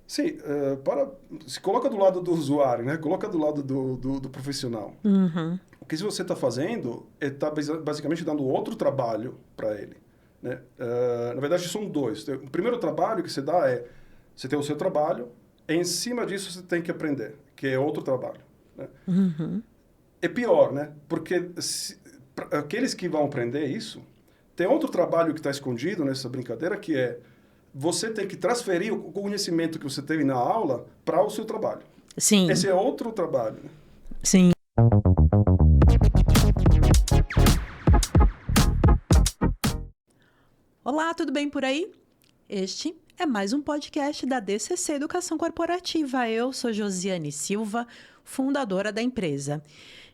Sim, se coloca do lado do usuário, né? Coloca do lado do profissional. Uhum. O que você está fazendo é tá basicamente dando outro trabalho para ele, né? Na verdade, são dois. O primeiro trabalho que você dá é, você tem o seu trabalho, e em cima disso você tem que aprender, que é outro trabalho, né? Uhum. É pior, né? Porque aqueles que vão aprender isso, tem outro trabalho que está escondido nessa brincadeira, que é você tem que transferir o conhecimento que você teve na aula para o seu trabalho. Esse Sim, é outro trabalho, né? sim. Olá, tudo bem por aí? Este é mais um podcast da DCC Educação Corporativa. Eu sou Josiane Silva, fundadora da empresa.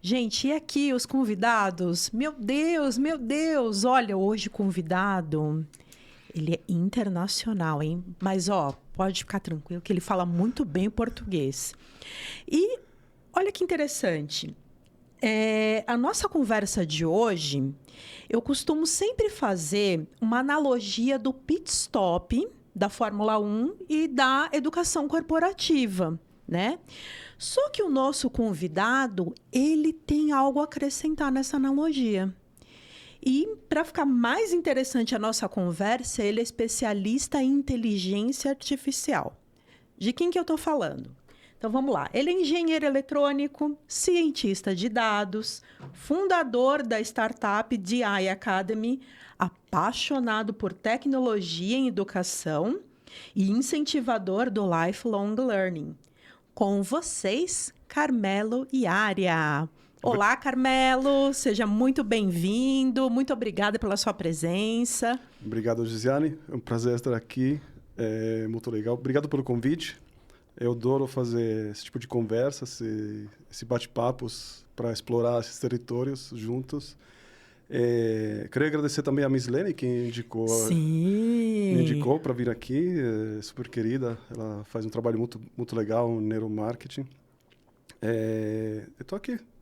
Gente, e aqui os convidados? Meu Deus! Olha, hoje o convidado, ele é internacional, hein? Mas, ó, pode ficar tranquilo que ele fala muito bem o português. E olha que interessante. A nossa conversa de hoje, eu costumo sempre fazer uma analogia do pit stop da Fórmula 1 e da educação corporativa, né? Só que o nosso convidado, ele tem algo a acrescentar nessa analogia. E para ficar mais interessante a nossa conversa, ele é especialista em inteligência artificial. De quem que eu estou falando? Então vamos lá. Ele é engenheiro eletrônico, cientista de dados, fundador da startup DI Academy, apaixonado por tecnologia em educação e incentivador do lifelong learning. Com vocês, Carmelo Iaria. Obri- Olá, Carmelo, seja muito bem-vindo. Muito obrigada pela sua presença. Obrigado, Gisiane. É um prazer estar aqui. É muito legal. Obrigado pelo convite. Eu adoro fazer esse tipo de conversa, esse bate-papos para explorar esses territórios juntos. Queria agradecer também a Miss Lene, que me Sim. indicou para vir aqui. É super querida. Ela faz um trabalho muito legal no neuromarketing. Eu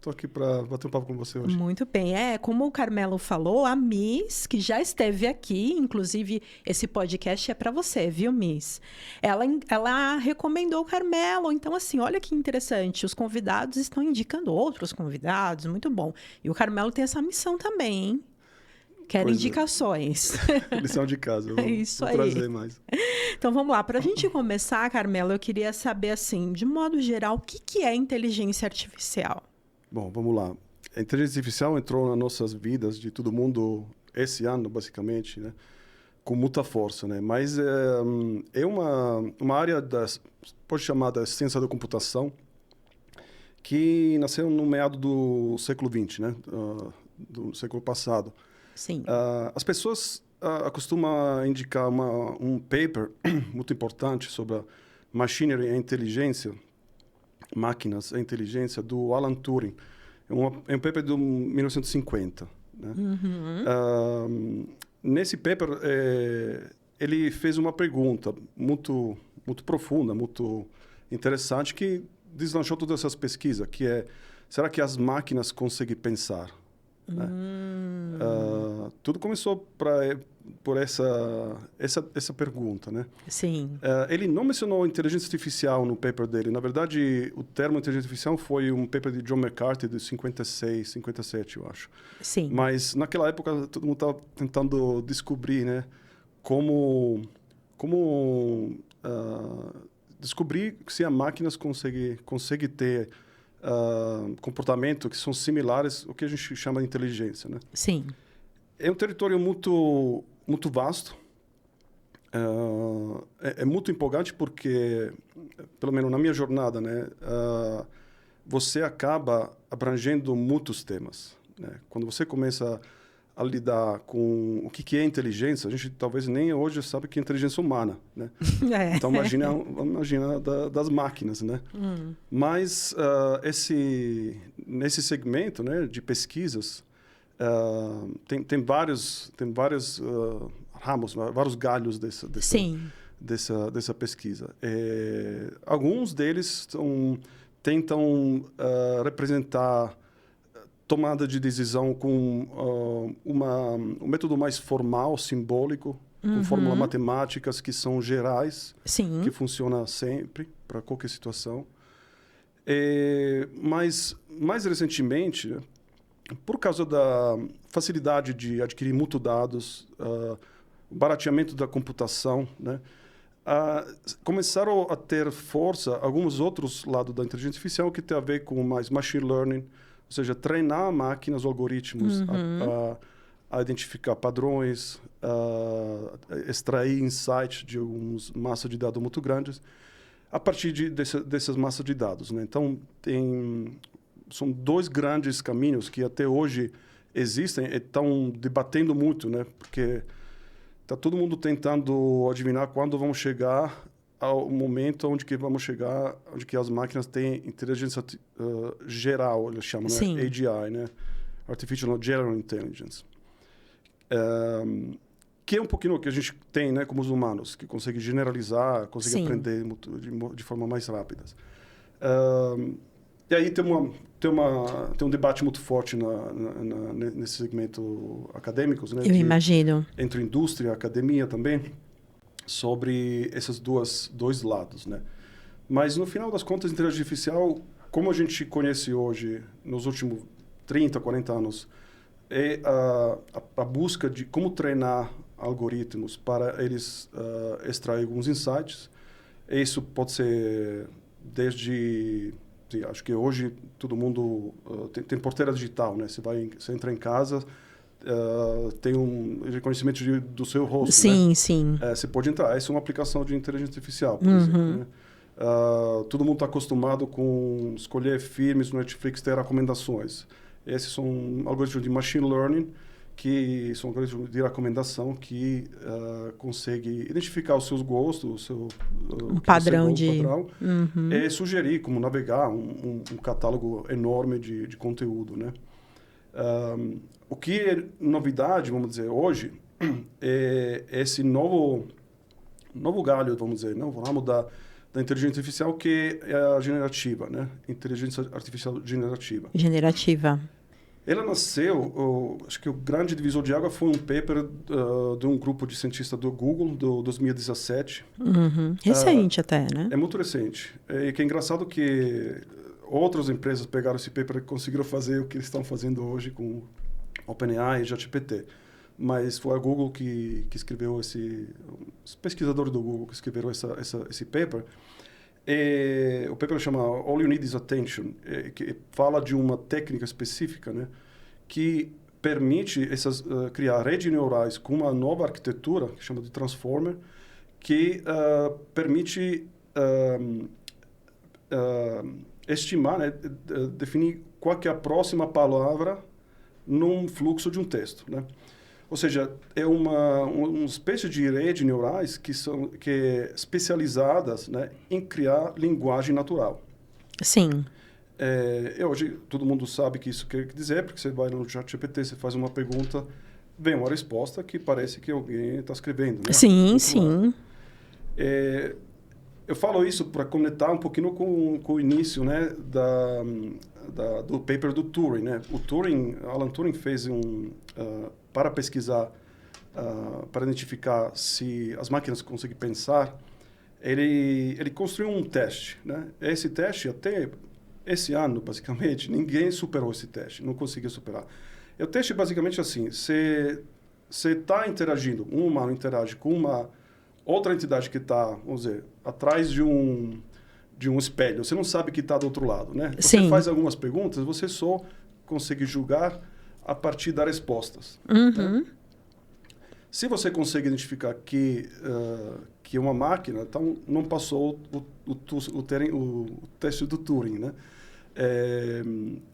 tô aqui para bater um papo com você hoje. Muito bem. Como o Carmelo falou, a Miss, que já esteve aqui, inclusive esse podcast é para você, viu, Miss? Ela recomendou o Carmelo. Então, assim, olha que interessante. Os convidados estão indicando outros convidados. Muito bom. E o Carmelo tem essa missão também, hein? Quero Pois é, indicações. lição de casa, eu É isso vou aí. trazer mais. Então, vamos lá. Para a gente começar, Carmelo, eu queria saber, assim, de modo geral, o que que é inteligência artificial? Bom, vamos lá. A inteligência artificial entrou nas nossas vidas de todo mundo esse ano, basicamente, né? Com muita força, né? Mas é uma área pode chamar da ciência da computação, que nasceu no meado do século XX, né? Do século passado. Sim. As pessoas costumam indicar um paper muito importante sobre a machinery e inteligência, máquinas e inteligência, do Alan Turing. É um paper de 1950, né? Uhum. Nesse paper, ele fez uma pergunta muito profunda, muito interessante, que deslanchou todas essas pesquisas, que é, será que as máquinas conseguem pensar? Né? Tudo começou por essa pergunta, né? Sim. Ele não mencionou inteligência artificial no paper dele. Na verdade, o termo inteligência artificial foi um paper de John McCarthy de 56, 57, eu acho. Sim. Mas naquela época todo mundo estava tentando descobrir, né, como descobrir se as máquinas conseguem ter comportamento que são similares ao que a gente chama de inteligência, né? Sim. É um território muito vasto. É muito empolgante porque, pelo menos na minha jornada, né, você acaba abrangendo muitos temas, né? Quando você começa a lidar com o que é inteligência, a gente talvez nem hoje sabe o que é inteligência humana, né? É. Então imagina das máquinas, né? Mas nesse segmento, né, de pesquisas, tem vários ramos, vários galhos Sim. dessa pesquisa. Alguns deles tentam representar tomada de decisão com um método mais formal, simbólico, com fórmulas matemáticas que são gerais, Sim. que funcionam sempre, para qualquer situação. Mas, mais recentemente, né, por causa da facilidade de adquirir muitos dados, barateamento da computação, né, começaram a ter força alguns outros lados da inteligência artificial que tem a ver com mais machine learning, ou seja, treinar máquinas, algoritmos, a identificar padrões, extrair insights de algumas massas de dados muito grandes a partir dessas massas de dados, né? Então, são dois grandes caminhos que até hoje existem e estão debatendo muito, né? Porque está todo mundo tentando adivinhar quando vamos chegar ao momento onde que vamos chegar, onde que as máquinas têm inteligência geral, eles chamam, né? AGI, né? Artificial General Intelligence. Que é um pouquinho o que a gente tem, né, como os humanos, que consegue generalizar, consegue aprender de forma mais rápida. E aí tem um debate muito forte nesse segmento acadêmicos, né? Eu imagino. Entre indústria e academia também, sobre esses dois lados, né? Mas, no final das contas, a inteligência artificial, como a gente conhece hoje, nos últimos 30, 40 anos, é a busca de como treinar algoritmos para eles extrair alguns insights. Isso pode ser desde... acho que hoje todo mundo tem porteira digital, né? Você entra em casa, tem um reconhecimento do seu rosto, sim, né? Sim. Você pode entrar. Essa é uma aplicação de inteligência artificial, por exemplo, né? Todo mundo está acostumado com escolher filmes no Netflix, ter recomendações. Esses são algoritmos de machine learning, que são algoritmos de recomendação que conseguem identificar os seus gostos, um padrão e sugerir como navegar um catálogo enorme de conteúdo, né? O que é novidade, vamos dizer, hoje, é esse novo galho, vamos dizer, novo ramo da inteligência artificial, que é a generativa, né? Inteligência artificial generativa. Ela nasceu, acho que o grande divisor de água foi um paper de um grupo de cientistas do Google, do 2017. Recente até, né? É muito recente. E que é engraçado que outras empresas pegaram esse paper e conseguiram fazer o que eles estão fazendo hoje com OpenAI e ChatGPT. Mas foi a Google que escreveu os pesquisadores do Google que escreveram esse paper. O paper chama All You Need Is Attention, que fala de uma técnica específica, né, que permite criar redes neurais com uma nova arquitetura, que chama de Transformer, que permite estimar, né, definir qual que é a próxima palavra num fluxo de um texto, né? Ou seja, é uma espécie de rede neurais que especializadas, né, em criar linguagem natural. Sim. Hoje, todo mundo sabe que isso quer dizer, porque você vai no ChatGPT, você faz uma pergunta, vem uma resposta que parece que alguém está escrevendo, né? Sim. Eu falo isso para conectar um pouquinho com o início, né, do paper do Turing, né? Alan Turing fez para pesquisar, para identificar se as máquinas conseguem pensar, ele construiu um teste, né? Esse teste, até esse ano, basicamente, ninguém superou esse teste, não conseguiu superar. O teste, basicamente, assim, você está interagindo, um humano interage com uma outra entidade que está, vamos dizer, atrás de um espelho, você não sabe que está do outro lado, né? Você faz algumas perguntas, você só consegue julgar a partir das respostas. Né? Se você consegue identificar que é uma máquina, então não passou o teste do Turing, né?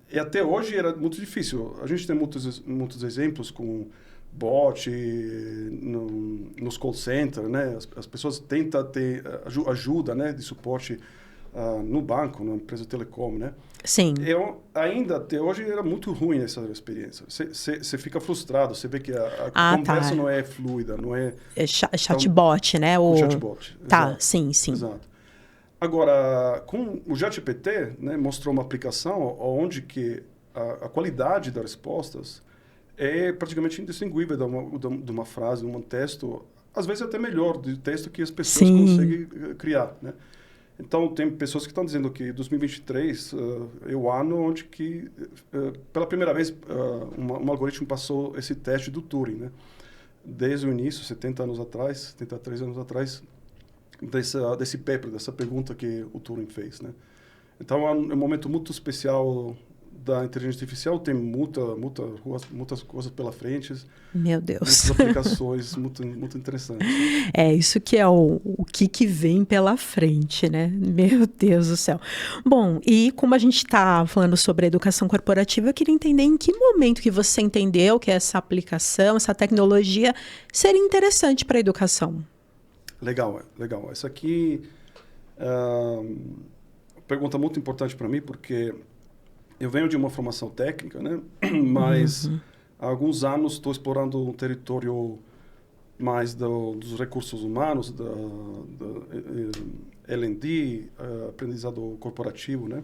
E até hoje era muito difícil. A gente tem muitos exemplos com bot nos call centers, né? As pessoas tentam ter ajuda, né, de suporte no banco, na empresa de telecom, né? Sim. Ainda até hoje era muito ruim essa experiência. Você fica frustrado, você vê que a conversa não é fluida, não é... É chatbot, né? O chatbot. Tá, exato, sim. Exato. Agora, com o ChatGPT, né, mostrou uma aplicação onde que a qualidade das respostas é praticamente indistinguível de uma frase, de um texto, às vezes até melhor de texto que as pessoas Sim. conseguem criar, né? Então, tem pessoas que estão dizendo que 2023 é o ano onde que, pela primeira vez, um algoritmo passou esse teste do Turing, né? Desde o início, 70 anos atrás, 73 anos atrás, desse paper, dessa pergunta que o Turing fez, né? Então, é um momento muito especial da inteligência artificial, tem muitas coisas pela frente, Meu Deus. muitas aplicações muito interessantes. É, isso que é o que vem pela frente, né? Meu Deus do céu. Bom, e como a gente está falando sobre a educação corporativa, eu queria entender em que momento que você entendeu que essa aplicação, essa tecnologia seria interessante para a educação. Legal. Essa aqui pergunta muito importante para mim, porque eu venho de uma formação técnica, né? Mas há alguns anos estou explorando um território mais dos recursos humanos, da L&D, aprendizado corporativo, né?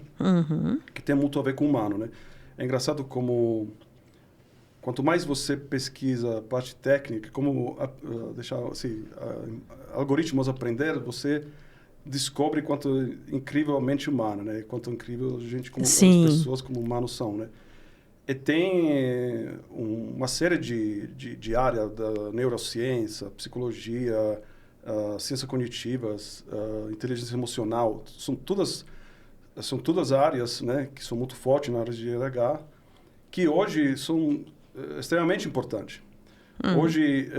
Que tem muito a ver com o humano, né? É engraçado como quanto mais você pesquisa a parte técnica, como deixar assim, algoritmos aprender, você descobre quanto incrivelmente humano, né? Quanto incrível a gente como as pessoas como humanos são, né? E tem uma série de áreas da neurociência, psicologia, ciências cognitivas, inteligência emocional, são todas áreas, né, que são muito fortes na área de RH, que hoje são extremamente importantes. Hoje,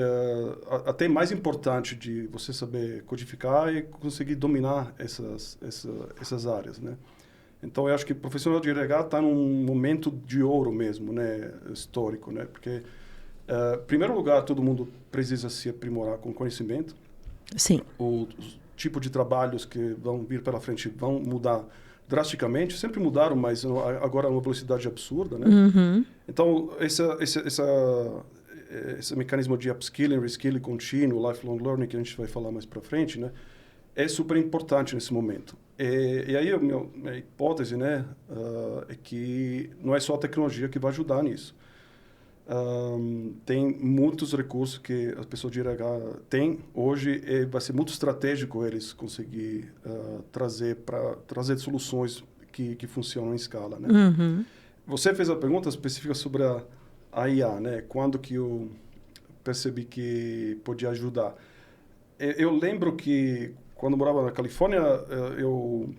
até mais importante de você saber codificar e conseguir dominar essas áreas, né? Então, eu acho que o profissional de RH está num momento de ouro mesmo, né? Histórico, né? Porque, em primeiro lugar, todo mundo precisa se aprimorar com conhecimento. Sim. Os tipos de trabalhos que vão vir pela frente vão mudar drasticamente. Sempre mudaram, mas agora é uma velocidade absurda, né? Então, esse mecanismo de upskilling, reskilling contínuo, lifelong learning, que a gente vai falar mais para frente, né, é super importante nesse momento. E aí, a minha hipótese, né, é que não é só a tecnologia que vai ajudar nisso. Tem muitos recursos que as pessoas de RH têm hoje e vai ser muito estratégico eles conseguir trazer soluções que funcionam em escala, né? Você fez a pergunta específica sobre a IA, né? Quando que eu percebi que podia ajudar? Eu lembro que quando eu morava na Califórnia, eu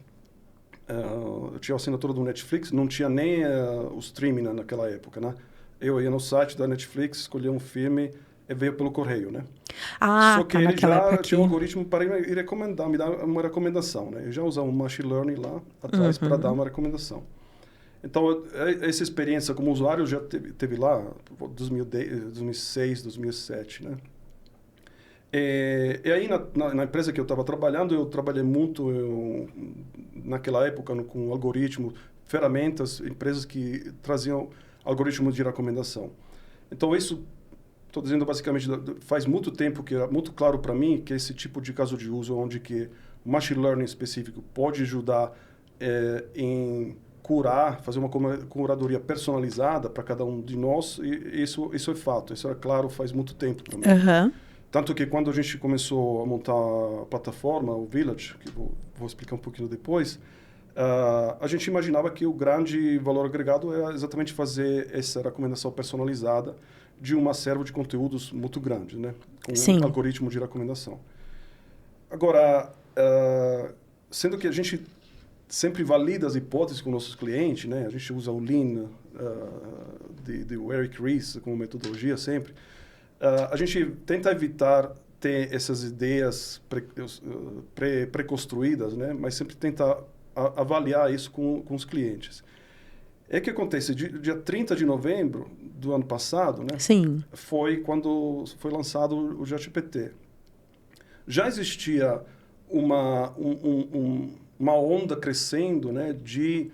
tinha a assinatura do Netflix, não tinha nem o streaming naquela época, né? Eu ia no site da Netflix, escolhia um filme e veio pelo correio, né? Só que ele já tinha um algoritmo para me recomendar, me dar uma recomendação, né? Eu já usava um machine learning lá atrás para dar uma recomendação. Então, essa experiência como usuário já teve lá, 2006, 2007, né? E aí, na empresa que eu estava trabalhando, eu trabalhei muito, naquela época, com algoritmos, ferramentas, empresas que traziam algoritmos de recomendação. Então, isso, estou dizendo basicamente, faz muito tempo que era muito claro para mim que esse tipo de caso de uso, onde que o machine learning específico pode ajudar em curar, fazer uma curadoria personalizada para cada um de nós, e isso é fato, isso é claro faz muito tempo para mim. Tanto que quando a gente começou a montar a plataforma, o Village, que vou explicar um pouquinho depois, a gente imaginava que o grande valor agregado é exatamente fazer essa recomendação personalizada de uma serva de conteúdos muito grande, né? Com um algoritmo de recomendação. Agora, sendo que a gente sempre valida as hipóteses com nossos clientes, né? A gente usa o Lean, de Eric Ries como metodologia sempre. A gente tenta evitar ter essas ideias pré-construídas, né? Mas sempre tenta avaliar isso com os clientes. É que acontece, dia 30 de novembro do ano passado, né? Sim. Foi quando foi lançado o ChatGPT. Já existia uma onda crescendo, né, que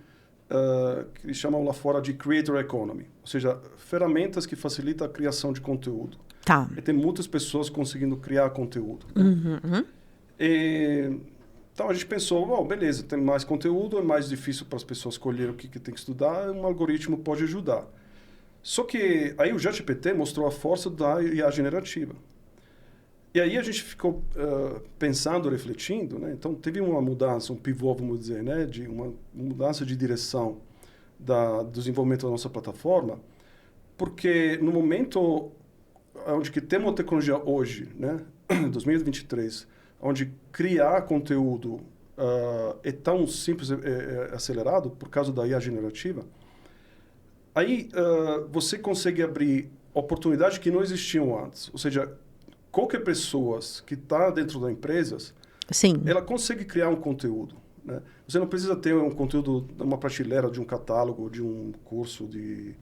eles chamam lá fora de creator economy, ou seja, ferramentas que facilitam a criação de conteúdo. Tá. E tem muitas pessoas conseguindo criar conteúdo. Né? Então a gente pensou, beleza, tem mais conteúdo, é mais difícil para as pessoas escolher o que tem que estudar, um algoritmo pode ajudar. Só que aí o ChatGPT mostrou a força da IA generativa. E aí a gente ficou pensando, refletindo, né? Então teve uma mudança, um pivô, vamos dizer, né? De uma mudança de direção do desenvolvimento da nossa plataforma, porque no momento onde que temos a tecnologia hoje, né? 2023, onde criar conteúdo é tão simples, acelerado por causa da IA generativa, aí você consegue abrir oportunidades que não existiam antes. Ou seja, qualquer pessoa que está dentro da empresa, Sim. ela consegue criar um conteúdo. Né? Você não precisa ter um conteúdo numa prateleira de um catálogo, de um curso de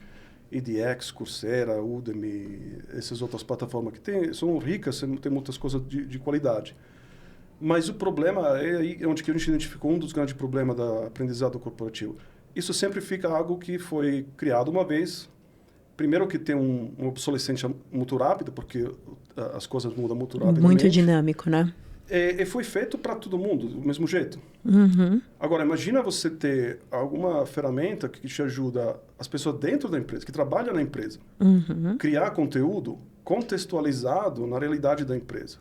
edX, Coursera, Udemy, essas outras plataformas que são ricas, tem muitas coisas de qualidade. Mas o problema é aí onde que a gente identificou um dos grandes problemas do aprendizado corporativo. Isso sempre fica algo que foi criado uma vez. Primeiro que tem uma obsolescência muito rápida, porque as coisas mudam muito rapidamente. Muito dinâmico, né? E foi feito para todo mundo, do mesmo jeito. Uhum. Agora, imagina você ter alguma ferramenta que te ajuda as pessoas dentro da empresa, que trabalham na empresa, criar conteúdo contextualizado na realidade da empresa.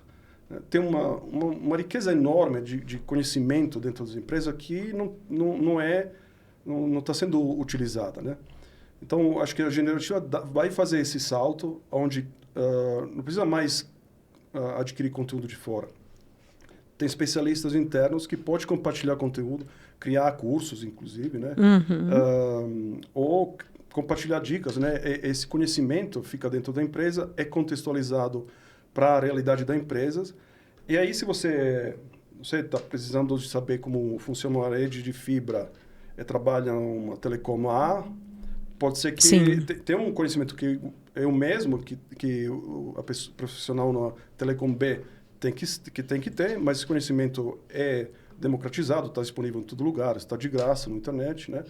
Tem uma riqueza enorme de conhecimento dentro das empresas que não está sendo utilizada, né? Então, acho que a generativa vai fazer esse salto, onde não precisa mais adquirir conteúdo de fora. Tem especialistas internos que podem compartilhar conteúdo, criar cursos, inclusive, né? Ou compartilhar dicas, né? Esse conhecimento fica dentro da empresa, é contextualizado para a realidade da empresa. E aí, se você está precisando de saber como funciona uma rede de fibra, trabalha uma telecom A, pode ser que tenha um conhecimento que é o mesmo que a profissional na telecom B tem que ter, mas esse conhecimento é democratizado, está disponível em todo lugar, está de graça na internet, né?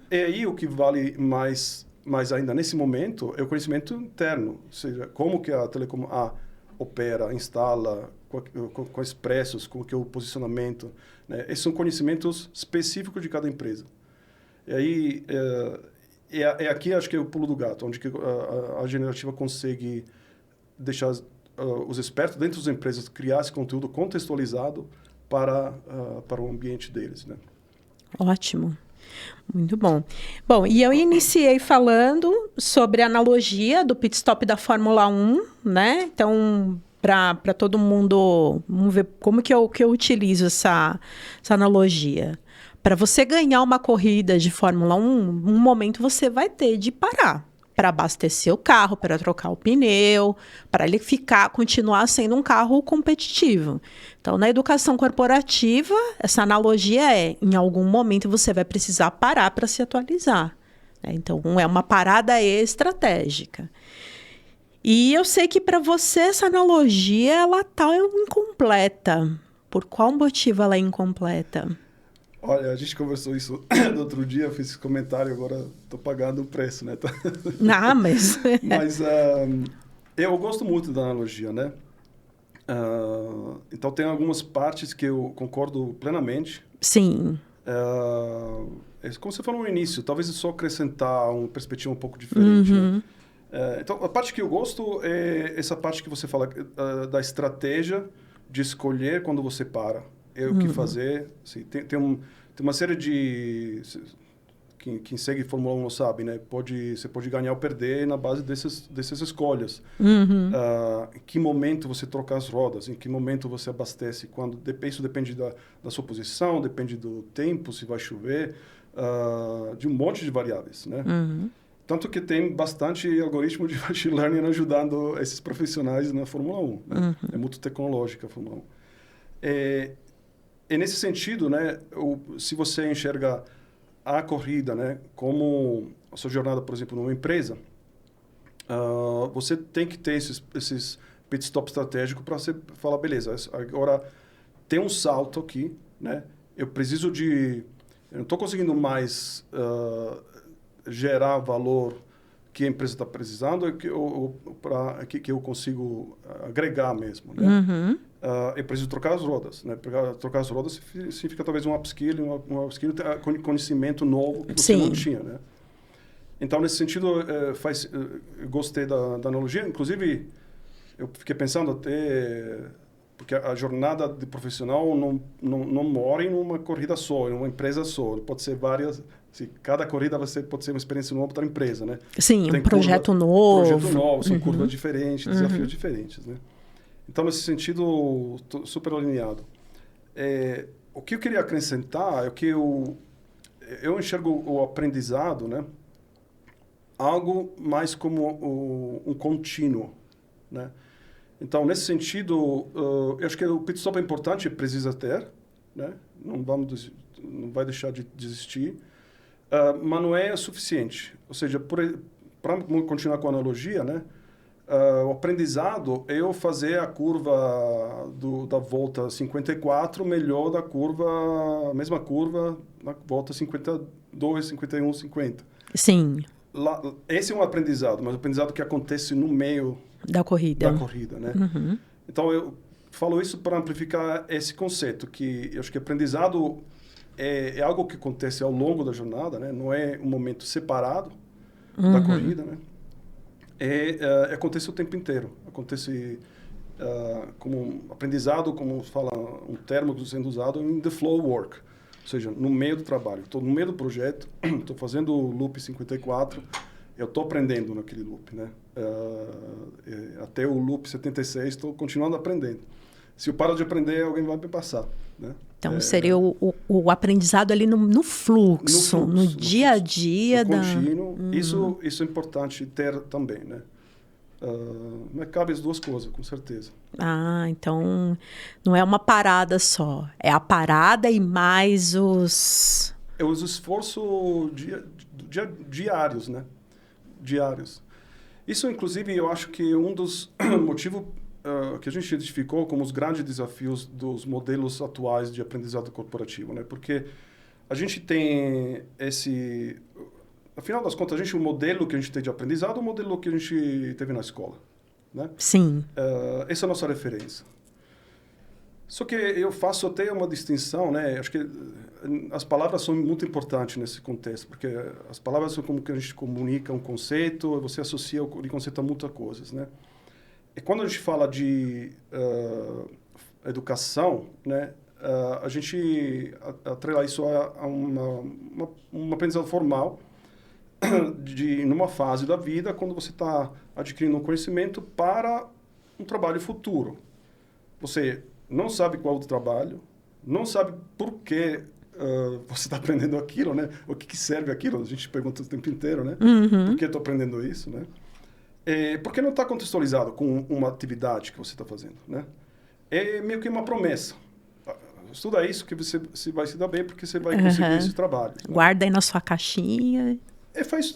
E aí o que vale mais ainda nesse momento é o conhecimento interno, ou seja, como que a telecom A opera, instala, quais preços, como que é o posicionamento, né? Esses são conhecimentos específicos de cada empresa. E aí aqui acho que é o pulo do gato, onde que a generativa consegue deixar os expertos dentro das empresas criar esse conteúdo contextualizado para o ambiente deles, né? Ótimo. Muito bom. Bom, e eu iniciei falando sobre a analogia do pit stop da Fórmula 1, né? Então, para todo mundo, vamos ver como que eu utilizo essa analogia. Para você ganhar uma corrida de Fórmula 1, um momento você vai ter de parar para abastecer o carro, para trocar o pneu, para ele continuar sendo um carro competitivo. Então, na educação corporativa, essa analogia em algum momento você vai precisar parar para se atualizar. Né? Então, é uma parada estratégica. E eu sei que para você essa analogia ela está incompleta. Por qual motivo ela é incompleta? Olha, a gente conversou isso no outro dia, eu fiz esse comentário, agora estou pagando o preço, né? Mas... Mas eu gosto muito da analogia, né? Então, tem algumas partes que eu concordo plenamente. Sim. Como você falou no início, talvez só acrescentar uma perspectiva um pouco diferente, né? Então, a parte que eu gosto é essa parte que você fala da estratégia de escolher quando você para. O que fazer. Assim, tem uma série de... Quem segue Fórmula 1 não sabe, né? Você pode ganhar ou perder na base dessas escolhas. Em que momento você troca as rodas, em que momento você abastece, isso depende da sua posição, depende do tempo, se vai chover, de um monte de variáveis, né? Tanto que tem bastante algoritmo de machine learning ajudando esses profissionais na Fórmula 1. Né? É muito tecnológica a Fórmula 1. E nesse sentido, né, se você enxerga a corrida, né, como a sua jornada, por exemplo, numa empresa, você tem que ter esses pit stop estratégicos para você falar, beleza, agora tem um salto aqui, né, eu não estou conseguindo mais gerar valor que a empresa está precisando, que eu consigo agregar mesmo, né? Eu preciso trocar as rodas, né? Trocar as rodas significa talvez um upskill, conhecimento novo que você não tinha, né? Então, nesse sentido, eu gostei da analogia. Inclusive, eu fiquei pensando até... Porque a jornada de profissional não mora em uma corrida só, em uma empresa só. Pode ser várias... cada corrida pode ser uma experiência numa outra empresa, né? Sim, um projeto novo. Projeto novo, são curvas diferentes, desafios diferentes, né? Então, nesse sentido, tô super alinhado. O que eu queria acrescentar é que eu enxergo o aprendizado, né? Algo mais como um contínuo, né? Então, nesse sentido, eu acho que o pit stop é importante, precisa ter, né? Não vai deixar de existir, mas não é suficiente. Ou seja, para continuar com a analogia, né? O aprendizado é eu fazer a curva da volta 54 melhor da a mesma curva na volta 52, 51, 50. Sim. Esse é um aprendizado, mas o aprendizado que acontece no meio da corrida, né? Então, eu falo isso para amplificar esse conceito, que eu acho que aprendizado é algo que acontece ao longo da jornada, né? Não é um momento separado da corrida, né? Acontece o tempo inteiro. Acontece como aprendizado, como fala um termo sendo usado, em the flow work. Ou seja, no meio do trabalho. Estou no meio do projeto, estou fazendo o loop 54, eu estou aprendendo naquele loop, né? Até o loop 76, estou continuando aprendendo. Se eu paro de aprender, alguém vai me passar, né? Então, seria o aprendizado ali no fluxo, no dia a dia. No contínuo. Isso é importante ter também, né? Mas cabe as duas coisas, com certeza. Então não é uma parada só. É a parada e mais os... Os esforços diários, né? Diários. Isso, inclusive, eu acho que um dos motivos que a gente identificou como os grandes desafios dos modelos atuais de aprendizado corporativo, né? Porque a gente tem esse... Afinal das contas, o modelo que a gente tem de aprendizado é o modelo que a gente teve na escola, né? Sim. Essa é a nossa referência. Só que eu faço até uma distinção, né? Acho que as palavras são muito importantes nesse contexto, porque as palavras são como que a gente comunica um conceito, você associa o conceito a muitas coisas, né? E quando a gente fala de educação, né? A gente atrela isso a um aprendizado formal, numa fase da vida, quando você está adquirindo um conhecimento para um trabalho futuro. Você não sabe qual é o trabalho, não sabe por que você está aprendendo aquilo, né? O que serve aquilo? A gente pergunta o tempo inteiro, né? Por que estou aprendendo isso, né? Porque não está contextualizado com uma atividade que você está fazendo, né? É meio que uma promessa. Estuda isso que você vai se dar bem, porque você vai conseguir esse trabalho. Né? Guarda aí na sua caixinha.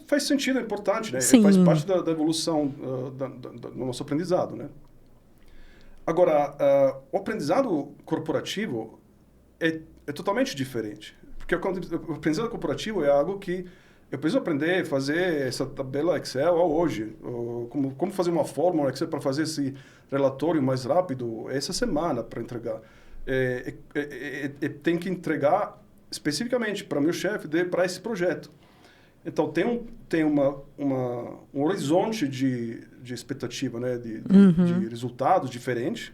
Faz sentido, é importante, né? Sim. Faz parte da evolução do nosso aprendizado, né? Agora, o aprendizado corporativo é totalmente diferente. Porque o aprendizado corporativo é algo que eu preciso aprender a fazer essa tabela Excel hoje. Como fazer uma fórmula Excel para fazer esse relatório mais rápido essa semana para entregar. Tem que entregar especificamente para meu chefe para esse projeto. Então, tem um horizonte de expectativa, né? De resultados diferentes.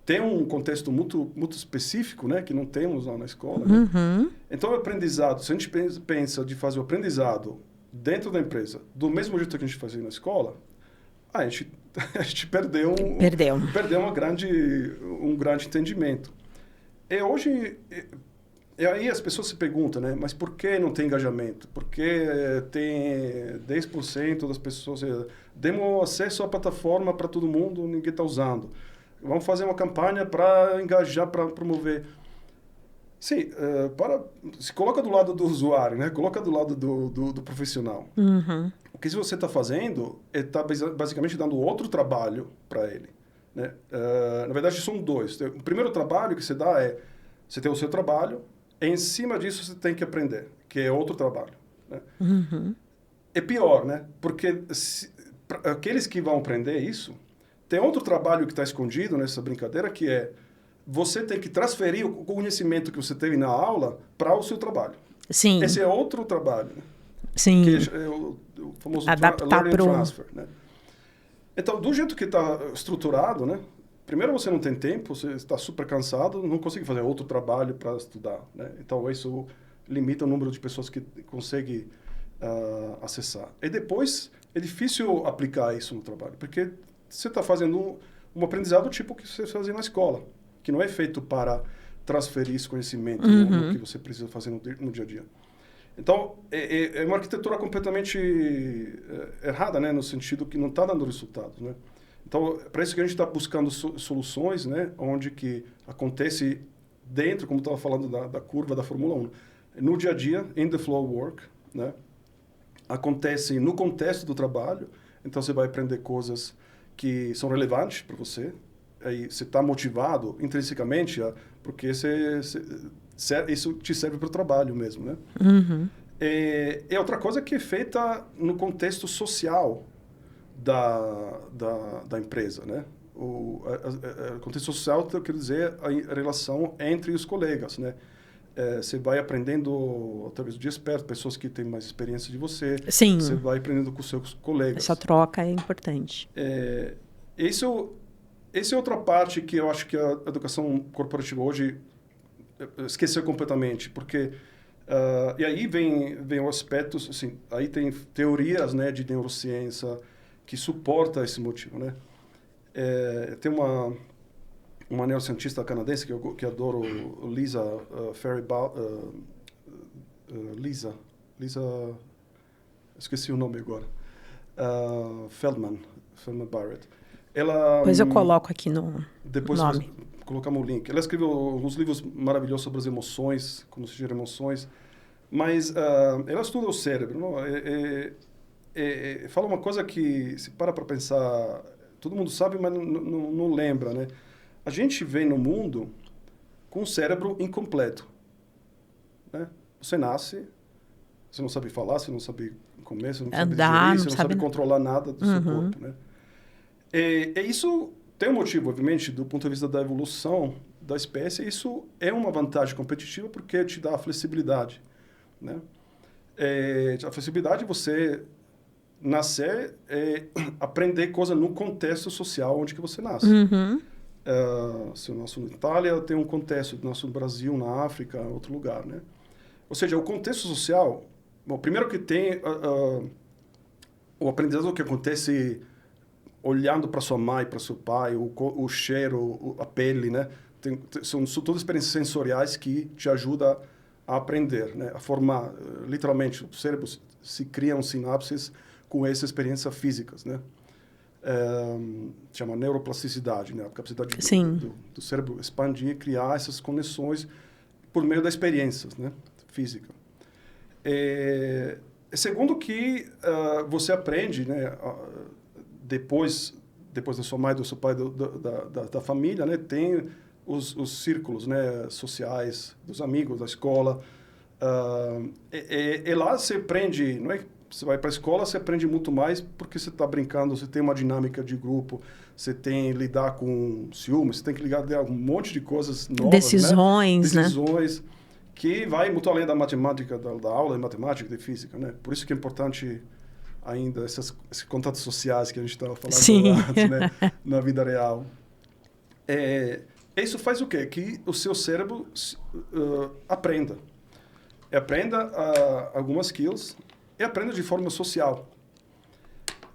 Tem um contexto muito, muito específico, né? Que não temos lá na escola. Né? Então, o aprendizado, se a gente pensa de fazer o aprendizado dentro da empresa, do mesmo jeito que a gente fazia na escola, a gente perdeu um grande entendimento. E hoje... E aí as pessoas se perguntam, né? Mas por que não tem engajamento? Por que tem 10% das pessoas... Demos acesso à plataforma para todo mundo, ninguém está usando. Vamos fazer uma campanha para engajar, para promover. Sim, se coloca do lado do usuário, né? Coloca do lado do profissional. O que você está fazendo está basicamente dando outro trabalho para ele. Né? Na verdade, são dois. O primeiro trabalho que você dá é... Você tem o seu trabalho... Em cima disso, você tem que aprender, que é outro trabalho. Né? É pior, né? Porque aqueles que vão aprender isso, tem outro trabalho que está escondido nessa brincadeira, que é você tem que transferir o conhecimento que você teve na aula para o seu trabalho. Sim. Esse é outro trabalho. Né? Sim. Que é o famoso adaptar learning transfer. Né? Então, do jeito que está estruturado, né? Primeiro, você não tem tempo, você está super cansado, não consegue fazer outro trabalho para estudar, né? Então, isso limita o número de pessoas que conseguem acessar. E depois, é difícil aplicar isso no trabalho, porque você está fazendo um aprendizado tipo que você fazia na escola, que não é feito para transferir esse conhecimento no que você precisa fazer no dia a dia. Então, é uma arquitetura completamente errada, né? No sentido que não está dando resultados, né? Então, para isso que a gente está buscando soluções, né? Onde que acontece dentro, como estava falando da curva da Fórmula 1, no dia a dia, in the flow work, né? Acontece no contexto do trabalho, então você vai aprender coisas que são relevantes para você, aí você está motivado intrinsecamente, porque isso te serve para o trabalho mesmo, né? É outra coisa que é feita no contexto social da empresa, né? O contexto social, quer dizer, a relação entre os colegas, né? Você vai aprendendo através de expertos, pessoas que têm mais experiência de você. Sim. Você vai aprendendo com seus colegas. Essa troca é importante. Essa é outra parte que eu acho que a educação corporativa hoje esqueceu completamente, porque e aí vem os aspectos, assim, aí tem teorias, né, de neurociência que suporta esse motivo, né? Tem uma neurocientista canadense que eu adoro, Lisa Lisa, esqueci o nome agora, Feldman Barrett. Depois eu coloco aqui no depois nome. Colocamos o link. Ela escreveu uns livros maravilhosos sobre as emoções, como se gera emoções, mas ela estuda o cérebro, não? Fala uma coisa que, se para pensar, todo mundo sabe, mas não lembra, né? A gente vem no mundo com um cérebro incompleto, né? Você nasce, você não sabe falar, você não sabe comer, você não sabe digerir, você não sabe controlar nada do seu corpo, né? E isso tem um motivo, obviamente, do ponto de vista da evolução da espécie, isso é uma vantagem competitiva porque te dá a flexibilidade, né? A flexibilidade, você nascer aprender coisa no contexto social onde que você nasce. Se eu nasço na Itália, tem um contexto, se nasço no Brasil, na África, outro lugar, né? Ou seja, o contexto social, bom, primeiro que tem o aprendizado que acontece olhando para sua mãe, para seu pai, o cheiro, a pele, né? São todas experiências sensoriais que te ajudam a aprender, né? A formar, literalmente, o cérebro se criam sinapses com essas experiências físicas, né? Chama neuroplasticidade, né? A capacidade do cérebro expandir e criar essas conexões por meio das experiências, né? Física. Segundo que você aprende, né? Depois da sua mãe, do seu pai, da família, né? Tem os círculos, né? Sociais, dos amigos, da escola. E lá você aprende, não é? Você vai para a escola, você aprende muito mais porque você está brincando, você tem uma dinâmica de grupo, você tem que lidar com ciúmes, você tem que lidar com um monte de coisas novas, decisões, né? Decisões, que vai muito além da matemática, da aula de matemática e de física, né? Por isso que é importante ainda esses contatos sociais que a gente estava falando antes, né? Na vida real. Isso faz o quê? Que o seu cérebro aprenda. Aprenda algumas skills e aprenda de forma social.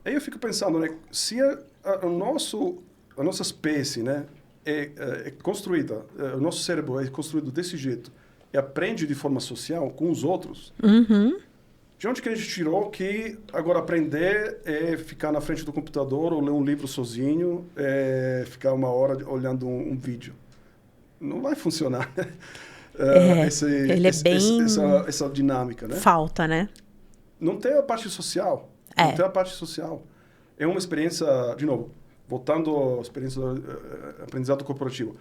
Aí eu fico pensando, né? Se a nossa espécie, né, é construída, o nosso cérebro é construído desse jeito e aprende de forma social com os outros, de onde que a gente tirou que agora aprender é ficar na frente do computador ou ler um livro sozinho, ficar uma hora olhando um vídeo? Não vai funcionar. Ele é bem... essa dinâmica, né? Falta, né? Não tem a parte social. Não tem a parte social. É uma experiência, de novo, voltando à experiência do aprendizado corporativo.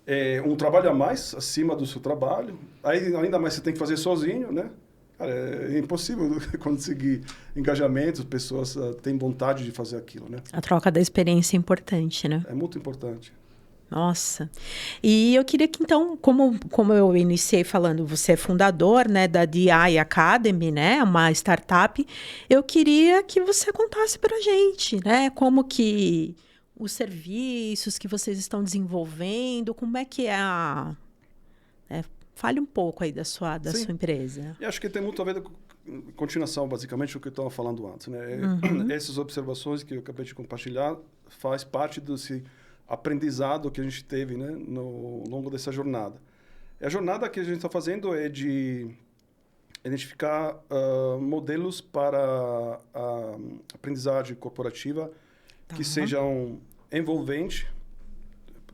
É um trabalho a mais acima do seu trabalho. Aí, ainda mais, você tem que fazer sozinho, né? Cara, é impossível conseguir engajamento, as pessoas têm vontade de fazer aquilo, né? A troca da experiência é importante, né? É muito importante. Nossa. E eu queria que, então, como eu iniciei falando, você é fundador, né, da DI Academy, né, uma startup, eu queria que você contasse para a gente, né, como que os serviços que vocês estão desenvolvendo, como é que é fale um pouco aí da sua Sim. empresa. E acho que tem muito a ver com continuação, basicamente, do que eu estava falando antes, né? Essas observações que eu acabei de compartilhar faz parte desse aprendizado que a gente teve, né, no longo dessa jornada. E a jornada que a gente está fazendo é de identificar modelos para a aprendizagem corporativa que sejam envolventes,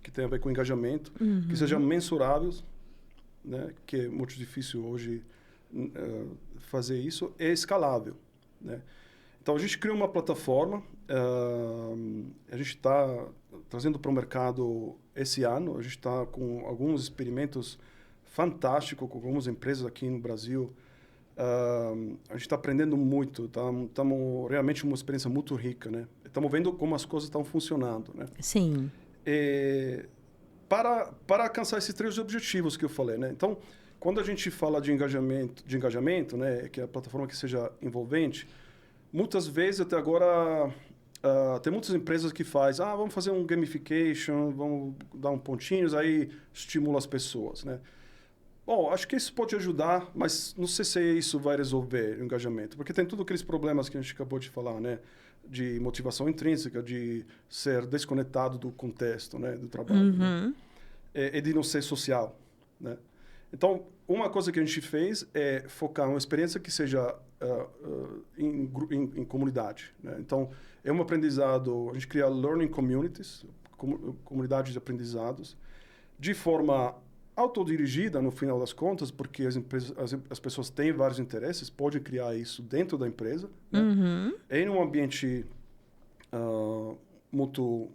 que tem a ver com engajamento, que sejam mensuráveis, né, que é muito difícil hoje fazer isso, é escalável, né? Então, a gente criou uma plataforma, a gente está trazendo para o mercado esse ano, a gente está com alguns experimentos fantásticos com algumas empresas aqui no Brasil. A gente está aprendendo muito, estamos realmente uma experiência muito rica, né? Estamos vendo como as coisas estão funcionando, né? Sim. Para alcançar esses 3 objetivos que eu falei, né? Então, quando a gente fala de engajamento, né, que é a plataforma que seja envolvente, muitas vezes até agora tem muitas empresas que fazem, vamos fazer um gamification, vamos dar um pontinhos, aí estimula as pessoas, né? Bom, acho que isso pode ajudar, mas não sei se isso vai resolver o engajamento, porque tem todos aqueles problemas que a gente acabou de falar, né? De motivação intrínseca, de ser desconectado do contexto, né, do trabalho, né? E de não ser social, né? Então, uma coisa que a gente fez é focar uma experiência que seja em comunidade, né? Então, é um aprendizado, a gente cria learning communities, comunidades de aprendizados, de forma autodirigida, no final das contas, porque as pessoas têm vários interesses, podem criar isso dentro da empresa, né? Em um ambiente muito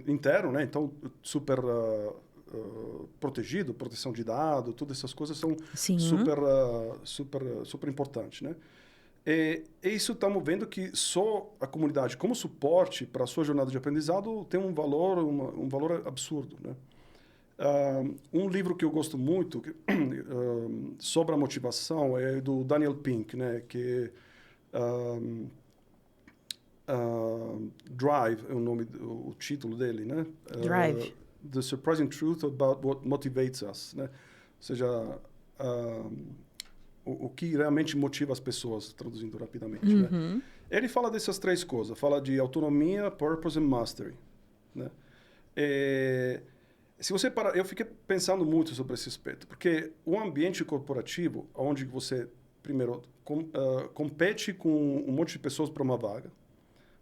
interno, né? Então, super protegido, proteção de dados, todas essas coisas são super importantes, né? E isso estamos vendo que só a comunidade como suporte para a sua jornada de aprendizado tem um valor absurdo, né? Um livro que eu gosto muito sobre a motivação é do Daniel Pink, né? Que Drive é o título dele, né? Drive. The Surprising Truth About What Motivates Us, né? Ou seja, o que realmente motiva as pessoas, traduzindo rapidamente, né? Ele fala dessas 3 coisas, fala de autonomia, purpose e mastery, né? Se você parar, eu fiquei pensando muito sobre esse aspecto, porque o ambiente corporativo, onde você, primeiro, compete com um monte de pessoas para uma vaga,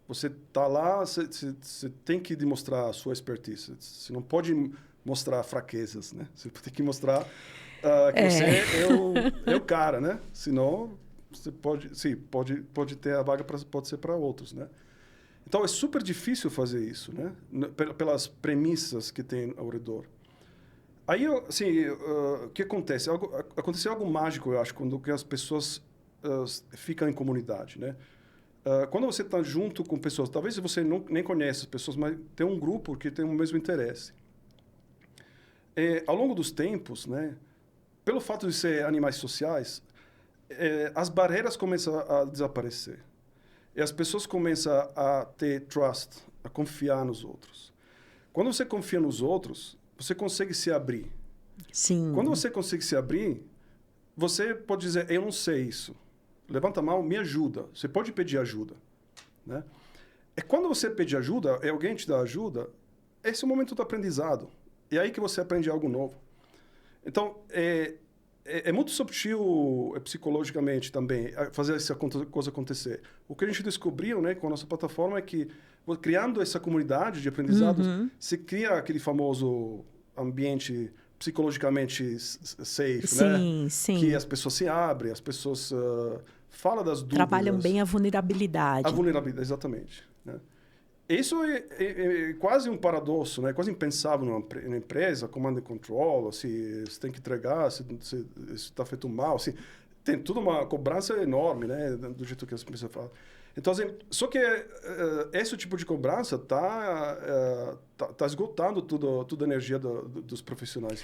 você está lá, você tem que demonstrar a sua expertise. Você não pode mostrar fraquezas, né? Você tem que mostrar que você é o cara, né? Senão, você pode ter a vaga, pode ser para outros, né? Então, é super difícil fazer isso, né? Pelas premissas que tem ao redor. Aí, assim, o que acontece? Aconteceu algo mágico, eu acho, quando as pessoas ficam em comunidade, né? Quando você está junto com pessoas, talvez você nem conhece as pessoas, mas tem um grupo que tem o mesmo interesse. Ao longo dos tempos, né, pelo fato de ser animais sociais, as barreiras começam a desaparecer. E as pessoas começam a ter trust, a confiar nos outros. Quando você confia nos outros, você consegue se abrir. Sim. Quando você consegue se abrir, você pode dizer, eu não sei isso. Levanta a mão, me ajuda. Você pode pedir ajuda, né? E quando você pede ajuda, e alguém te dá ajuda, esse é o momento do aprendizado. É aí que você aprende algo novo. Então, é muito subtil psicologicamente também fazer essa coisa acontecer. O que a gente descobriu, né, com a nossa plataforma é que, criando essa comunidade de aprendizados, se cria aquele famoso ambiente psicologicamente safe, sim, né? Sim. Que as pessoas se abrem, as pessoas falam das dúvidas. Trabalham bem a vulnerabilidade. A vulnerabilidade, exatamente, né? Isso é quase um paradoxo, né? Quase impensável numa empresa, command and control, se você tem que entregar, se está feito mal. tem tudo uma cobrança enorme, né? Do jeito que as pessoas falam. Então, assim, só que esse tipo de cobrança tá esgotando toda a energia dos profissionais.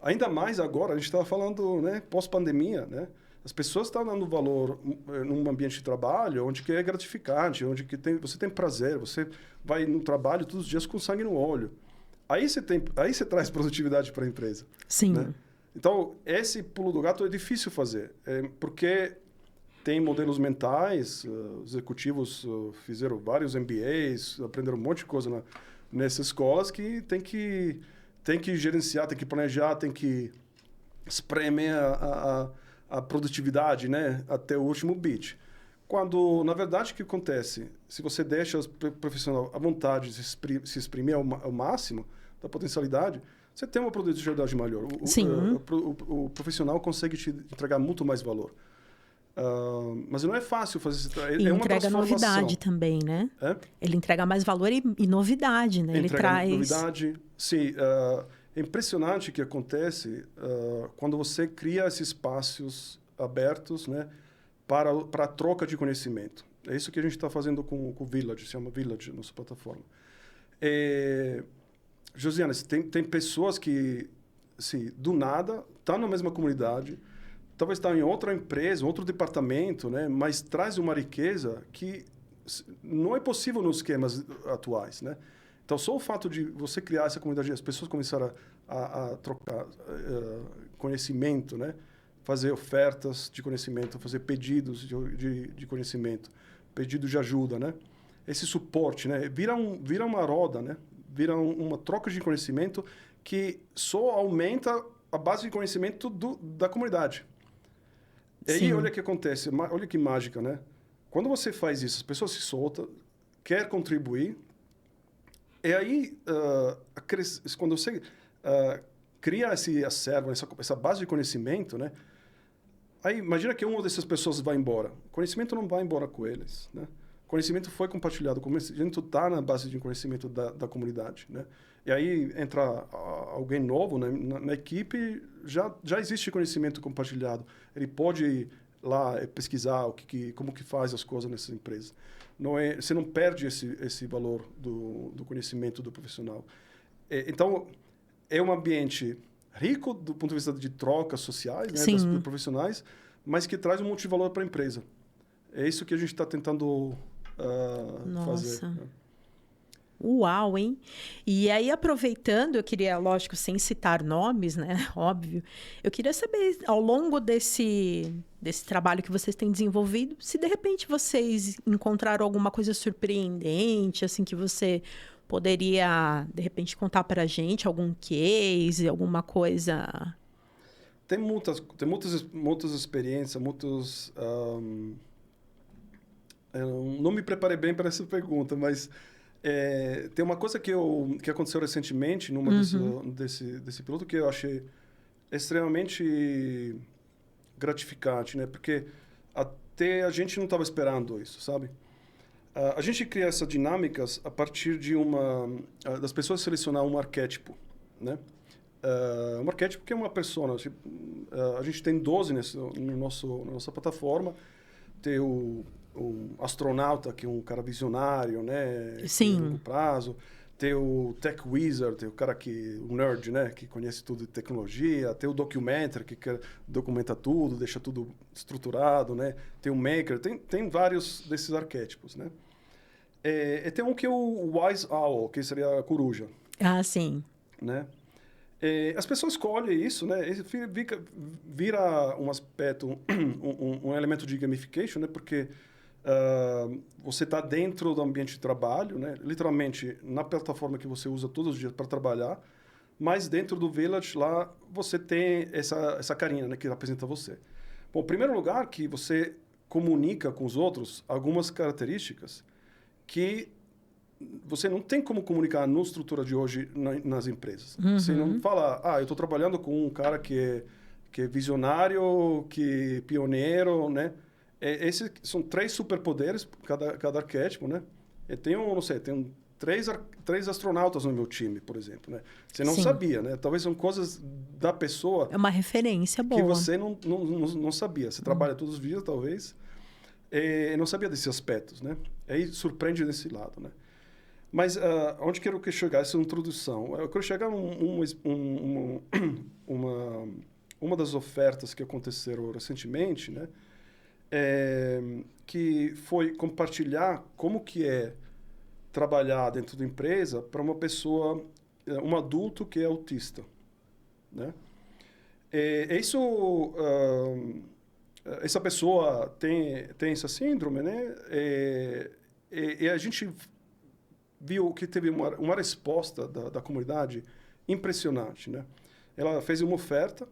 Ainda mais agora, a gente estava falando, né, pós-pandemia, né? As pessoas estão dando valor num ambiente de trabalho onde que é gratificante, onde que você tem prazer, você vai no trabalho todos os dias com sangue no olho. Aí você traz produtividade para a empresa. Sim. Né? Então, esse pulo do gato é difícil fazer, porque tem modelos mentais, os executivos fizeram vários MBAs, aprenderam um monte de coisa nessas escolas que tem que gerenciar, tem que planejar, tem que espremer a produtividade, né, até o último bit. Quando, na verdade, o que acontece? Se você deixa o profissional à vontade de se exprimir ao máximo da potencialidade, você tem uma produtividade maior. Sim. O profissional consegue te entregar muito mais valor. Mas não é fácil fazer isso. E entrega novidade também, né? Ele entrega mais valor e novidade, né? Ele traz... novidade. Sim. É impressionante o que acontece quando você cria esses espaços abertos, né, para a troca de conhecimento. É isso que a gente está fazendo com o Village, se chama Village, nossa plataforma. Josiana, tem pessoas que, assim, do nada, estão na mesma comunidade, talvez estão em outra empresa, outro departamento, né, mas traz uma riqueza que não é possível nos esquemas atuais, né? Então, só o fato de você criar essa comunidade, as pessoas começaram a trocar conhecimento, né? Fazer ofertas de conhecimento, fazer pedidos de conhecimento, pedidos de ajuda, né? Esse suporte, né? Vira uma roda, né? Vira uma troca de conhecimento que só aumenta a base de conhecimento da comunidade. E aí, olha o que acontece, olha que mágica, né? Quando você faz isso, as pessoas se soltam, quer contribuir. E aí, quando você cria esse acervo, essa base de conhecimento, né? Aí, imagina que uma dessas pessoas vai embora. O conhecimento não vai embora com eles, né? O conhecimento foi compartilhado. O conhecimento está na base de conhecimento da comunidade, né? E aí entra alguém novo, né? Na equipe, já existe conhecimento compartilhado. Ele pode ir lá pesquisar como que faz as coisas nessas empresas. Você não perde esse valor do conhecimento do profissional. Então, é um ambiente rico do ponto de vista de trocas sociais, né, dos profissionais, mas que traz um monte de valor para a empresa. É isso que a gente está tentando fazer. Né? Uau, hein? E aí, aproveitando, eu queria, lógico, sem citar nomes, né? Óbvio. Eu queria saber, ao longo desse trabalho que vocês têm desenvolvido, se de repente vocês encontraram alguma coisa surpreendente, assim, que você poderia, de repente, contar para a gente, algum case, alguma coisa... Tem muitas experiências, muitos... eu não me preparei bem para essa pergunta, mas... tem uma coisa que aconteceu recentemente desse piloto que eu achei extremamente gratificante, né? Porque até a gente não estava esperando isso, sabe? A gente cria essas dinâmicas a partir de das pessoas selecionar um arquétipo, né? Um arquétipo que é uma persona. A gente tem 12 na nossa plataforma. Tem o astronauta, que é um cara visionário, né? Sim. A longo prazo. Tem o tech wizard, tem o cara o nerd, né? Que conhece tudo de tecnologia. Tem o documentary, que documenta tudo, deixa tudo estruturado, né? Tem o maker, tem vários desses arquétipos, né? E tem um que é o wise owl, que seria a coruja. Ah, sim. Né? As pessoas escolhem isso, né? Vira um aspecto, um elemento de gamification, né? Porque você está dentro do ambiente de trabalho, né? Literalmente na plataforma que você usa todos os dias para trabalhar, mas dentro do Village lá você tem essa carinha, né? Que apresenta você. Bom, em primeiro lugar, que você comunica com os outros algumas características que você não tem como comunicar na estrutura de hoje nas empresas. Você não fala, eu estou trabalhando com um cara que é visionário, que é pioneiro, né? Esses são 3 superpoderes, cada arquétipo, né? Tem três astronautas no meu time, por exemplo, né? Você não Sim. sabia, né? Talvez são coisas da pessoa É uma referência boa. que você não sabia. Você trabalha todos os dias, talvez, e não sabia desses aspectos, né? Aí surpreende nesse lado, né? Mas onde quero que chegar essa introdução? Eu quero chegar uma das ofertas que aconteceram recentemente, né? Que foi compartilhar como que é trabalhar dentro da empresa para uma pessoa, um adulto que é autista, né? Essa pessoa tem essa síndrome, né? E a gente viu que teve uma resposta da comunidade impressionante, né? Ela fez uma oferta,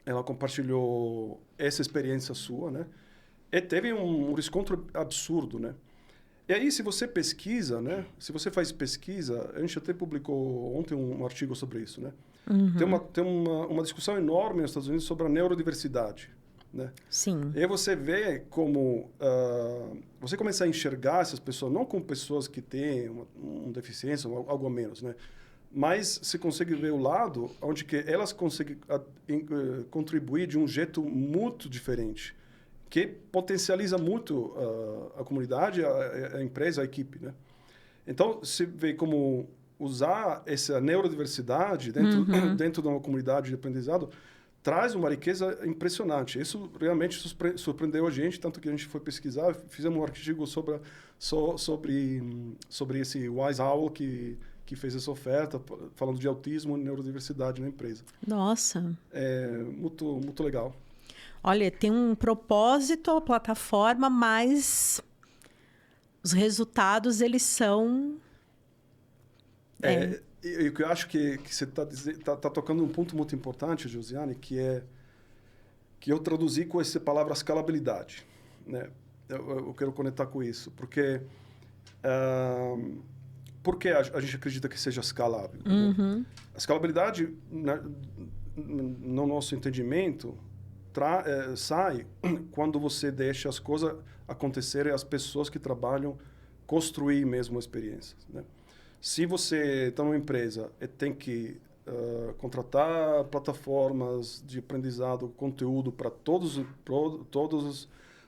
ela compartilhou essa experiência sua, né? E teve um desconto absurdo, né? E aí, se você pesquisa, né? Se você faz pesquisa, a gente até publicou ontem um artigo sobre isso, né? Tem uma discussão enorme nos Estados Unidos sobre a neurodiversidade, né? Sim. E aí você vê como você começa a enxergar essas pessoas não como pessoas que têm uma deficiência ou algo a menos, né? Mas você consegue ver o lado onde que elas conseguem contribuir de um jeito muito diferente, que potencializa muito a comunidade, a empresa, a equipe, né? Então, você vê como usar essa neurodiversidade dentro de uma comunidade de aprendizado traz uma riqueza impressionante. Isso realmente surpreendeu a gente, tanto que a gente foi pesquisar, fizemos um artigo sobre esse Wise Owl que fez essa oferta, falando de autismo e neurodiversidade na empresa. Nossa. É muito, muito legal. Olha, tem um propósito a plataforma, mas os resultados, eles são... E o que eu acho que você está tocando um ponto muito importante, Josiane, que eu traduzi com essa palavra escalabilidade, né? Eu quero conectar com isso, porque a gente acredita que seja escalável. Né? A escalabilidade, no nosso entendimento, sai quando você deixa as coisas acontecerem, as pessoas que trabalham construir mesmo a experiência, né? Se você está numa empresa e tem que contratar plataformas de aprendizado, conteúdo para todos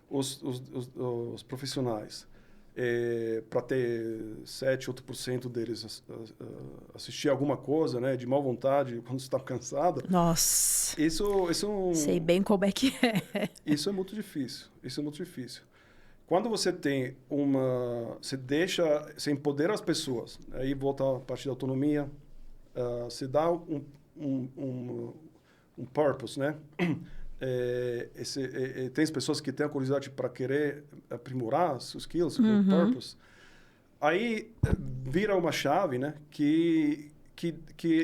os profissionais, para ter 7, 8% deles assistir alguma coisa, né, de má vontade, quando você está cansado. Nossa, isso sei bem como é que é. Isso é muito difícil. Isso é muito difícil. Quando você tem você empodera as pessoas, aí volta a parte da autonomia, você dá um purpose, né? Tem as pessoas que têm a curiosidade para querer aprimorar seus skills, purpose. Aí vira uma chave, né? Que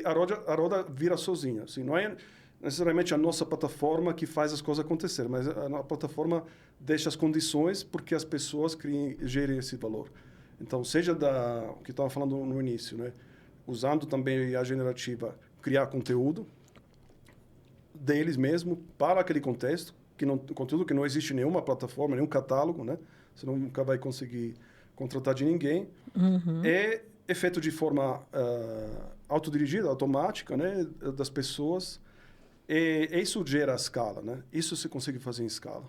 a roda vira sozinha. Assim, não é necessariamente a nossa plataforma que faz as coisas acontecer, mas a plataforma deixa as condições porque as pessoas gerem esse valor. Então, seja o que estava falando no início, né? Usando também a generativa, criar conteúdo deles mesmo para aquele contexto, conteúdo que não existe em nenhuma plataforma, nenhum catálogo, né? Você nunca vai conseguir contratar de ninguém. É feito de forma autodirigida, automática, né? Das pessoas. E isso gera a escala, né? Isso se consegue fazer em escala.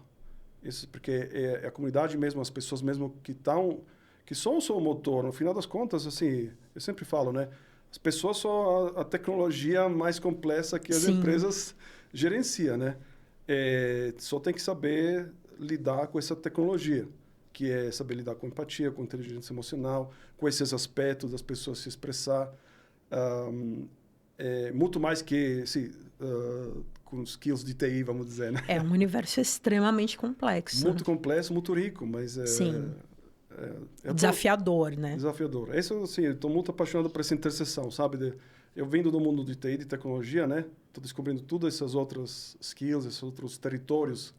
Isso porque a comunidade mesmo, as pessoas mesmo que são o seu motor. No final das contas, assim, eu sempre falo, né? As pessoas são a tecnologia mais complexa que as empresas gerenciam, né? Só tem que saber lidar com essa tecnologia, que é saber lidar com empatia, com inteligência emocional, com esses aspectos das pessoas se expressar. Muito mais que com skills de TI, vamos dizer, né? É um universo extremamente complexo. Muito complexo, muito rico, mas desafiador, né? Desafiador. Isso, assim, eu estou muito apaixonado por essa interseção, sabe? Eu vindo do mundo de TI, de tecnologia, né? Estou descobrindo todas essas outras skills, esses outros territórios.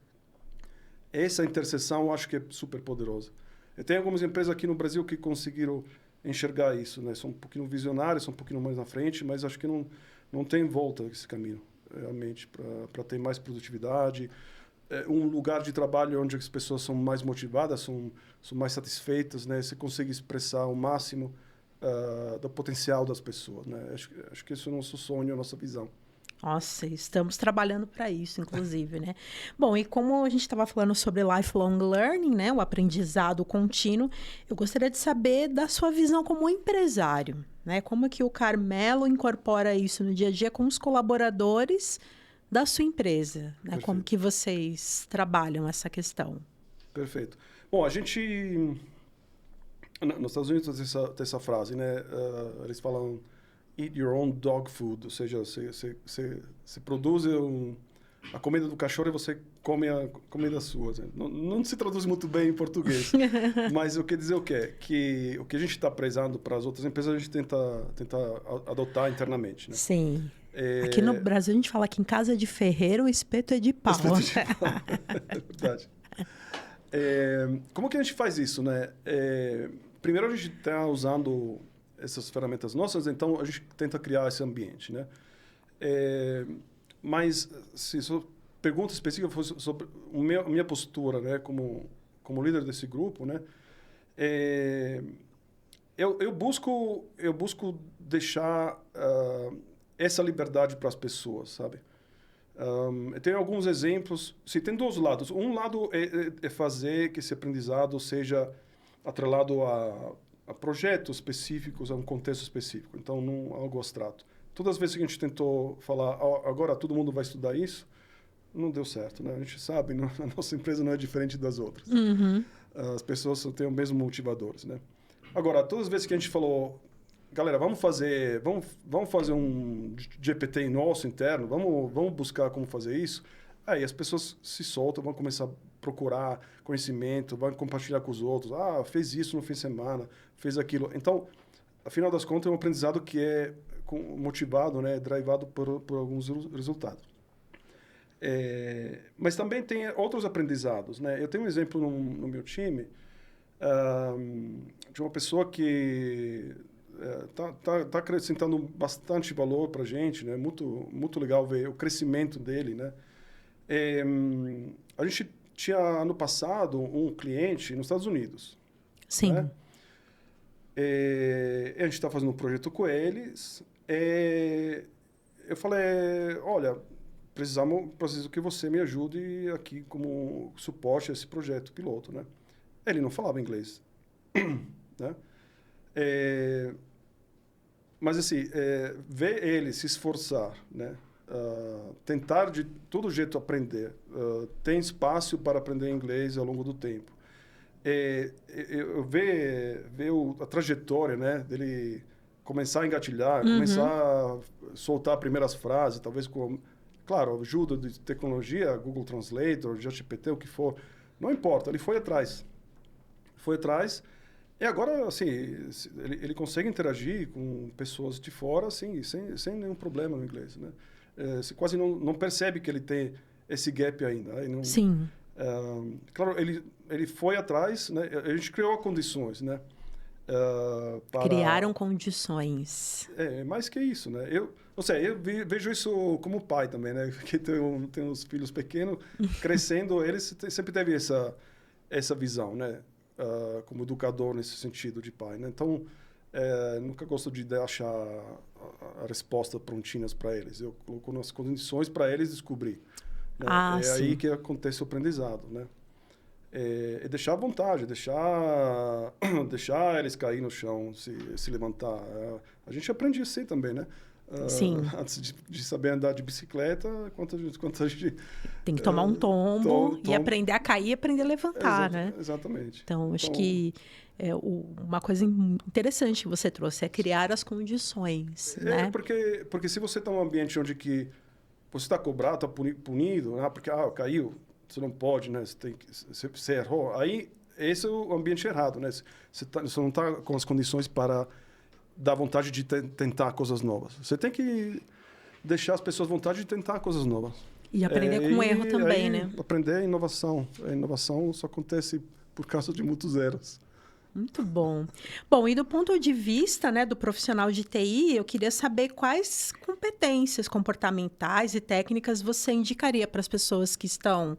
Essa interseção eu acho que é super poderosa. Eu tenho algumas empresas aqui no Brasil que conseguiram enxergar isso, né? São um pouquinho visionários, são um pouquinho mais na frente, mas acho que não tem volta esse caminho, realmente, para ter mais produtividade. Um lugar de trabalho onde as pessoas são mais motivadas, são mais satisfeitas, né? Você consegue expressar o máximo do potencial das pessoas, né? Acho que esse é o nosso sonho, a nossa visão. Nossa, estamos trabalhando para isso, inclusive, né? Bom, e como a gente estava falando sobre lifelong learning, né? O aprendizado contínuo, eu gostaria de saber da sua visão como empresário, né? Como que o Carmelo incorpora isso no dia a dia com os colaboradores da sua empresa, né? Como que vocês trabalham essa questão? Perfeito. Bom, a gente... Nos Estados Unidos tem essa frase, né? Eles falam... Eat your own dog food, ou seja, você produz a comida do cachorro e você come a comida sua. Né? Não se traduz muito bem em português, mas eu quero dizer o quê? Que o que a gente está prezando para as outras empresas, a gente tenta adotar internamente. Né? Sim. Aqui no Brasil, a gente fala que em casa de ferreiro, o espeto é de pau. Espeto de pau. É verdade. Como que a gente faz isso? Né? Primeiro, a gente está usando... essas ferramentas nossas, então a gente tenta criar esse ambiente, né? Mas se sua pergunta específica fosse sobre a minha postura, né, como líder desse grupo, né, eu busco deixar essa liberdade para as pessoas, sabe? Eu tenho alguns exemplos. Se tem dois lados. Um lado é fazer que esse aprendizado seja atrelado a projetos específicos, a um contexto específico. Então, não algo abstrato. Todas as vezes que a gente tentou falar, agora todo mundo vai estudar isso, não deu certo, né? A gente sabe, a nossa empresa não é diferente das outras. Uhum. As pessoas têm os mesmos motivadores, né? Agora, todas as vezes que a gente falou, galera, vamos fazer um GPT nosso interno, vamos buscar como fazer isso, aí as pessoas se soltam, vão começar a procurar conhecimento, vão compartilhar com os outros. Fez isso no fim de semana, fez aquilo. Então, afinal das contas, é um aprendizado que é motivado, né, drivado por alguns resultados. Mas também tem outros aprendizados, né? Eu tenho um exemplo no meu time de uma pessoa que tá acrescentando bastante valor para a gente, né? Muito, muito legal ver o crescimento dele, né? A gente tinha, ano passado, um cliente nos Estados Unidos. Sim. Né? A gente está fazendo um projeto com eles. Eu falei, olha, preciso que você me ajude aqui como suporte a esse projeto piloto, né? Ele não falava inglês. Né? Mas, assim, ver ele se esforçar, né? Tentar de todo jeito aprender. Tem espaço para aprender inglês ao longo do tempo. Eu ver a trajetória, né, dele começar a engatilhar, começar a soltar primeiras frases, talvez com, claro, ajuda de tecnologia, Google Translator, GPT, o que for, não importa, ele foi atrás. E agora, assim, ele consegue interagir com pessoas de fora, assim, sem nenhum problema no inglês, né? Você quase não percebe que ele tem esse gap ainda. Não, sim. Claro, ele foi atrás, né? A gente criou condições, né? Criaram condições. Mais que isso, né? Eu vejo isso como pai também, né? Porque tem uns filhos pequenos, crescendo, eles sempre teve essa visão, né? Como educador nesse sentido de pai, né? Então, nunca gosto de deixar a resposta prontinhas para eles. Eu coloco nas condições para eles descobrir. Né? Sim. Aí que acontece o aprendizado, né? Deixar à vontade, deixar eles cair no chão, se levantar. A gente aprende assim também, né? Sim. Antes de saber andar de bicicleta, quanto a gente... Tem que tomar um tombo e aprender a cair e aprender a levantar, né? Exatamente. Então, acho que uma coisa interessante que você trouxe é criar as condições, né? Porque se você está num ambiente onde que você está cobrado, está punido, porque caiu, você não pode, né? Você errou. Aí, esse é o ambiente errado, né? Você não está com as condições para dar vontade de tentar coisas novas. Você tem que deixar as pessoas vontade de tentar coisas novas. E aprender com erro também, né? Aprender inovação. A inovação só acontece por causa de muitos erros. Muito bom. Bom, e do ponto de vista, né, do profissional de TI, eu queria saber quais competências comportamentais e técnicas você indicaria para as pessoas que estão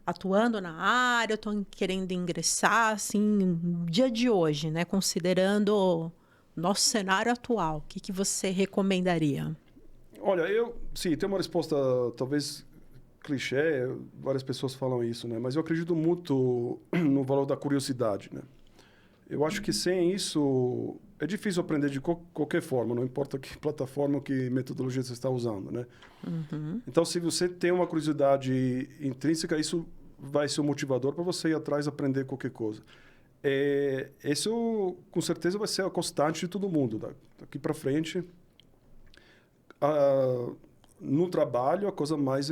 atuando na área, estão querendo ingressar, assim, no dia de hoje, né, considerando nosso cenário atual, o que você recomendaria? Olha, sim, tem uma resposta talvez clichê, várias pessoas falam isso, né? Mas eu acredito muito no valor da curiosidade, né? Eu acho que sem isso é difícil aprender de qualquer forma, não importa que plataforma ou que metodologia você está usando, né? Então, se você tem uma curiosidade intrínseca, isso vai ser um motivador para você ir atrás e aprender qualquer coisa. Isso, com certeza, vai ser a constante de todo mundo. Daqui para frente, no trabalho, a coisa mais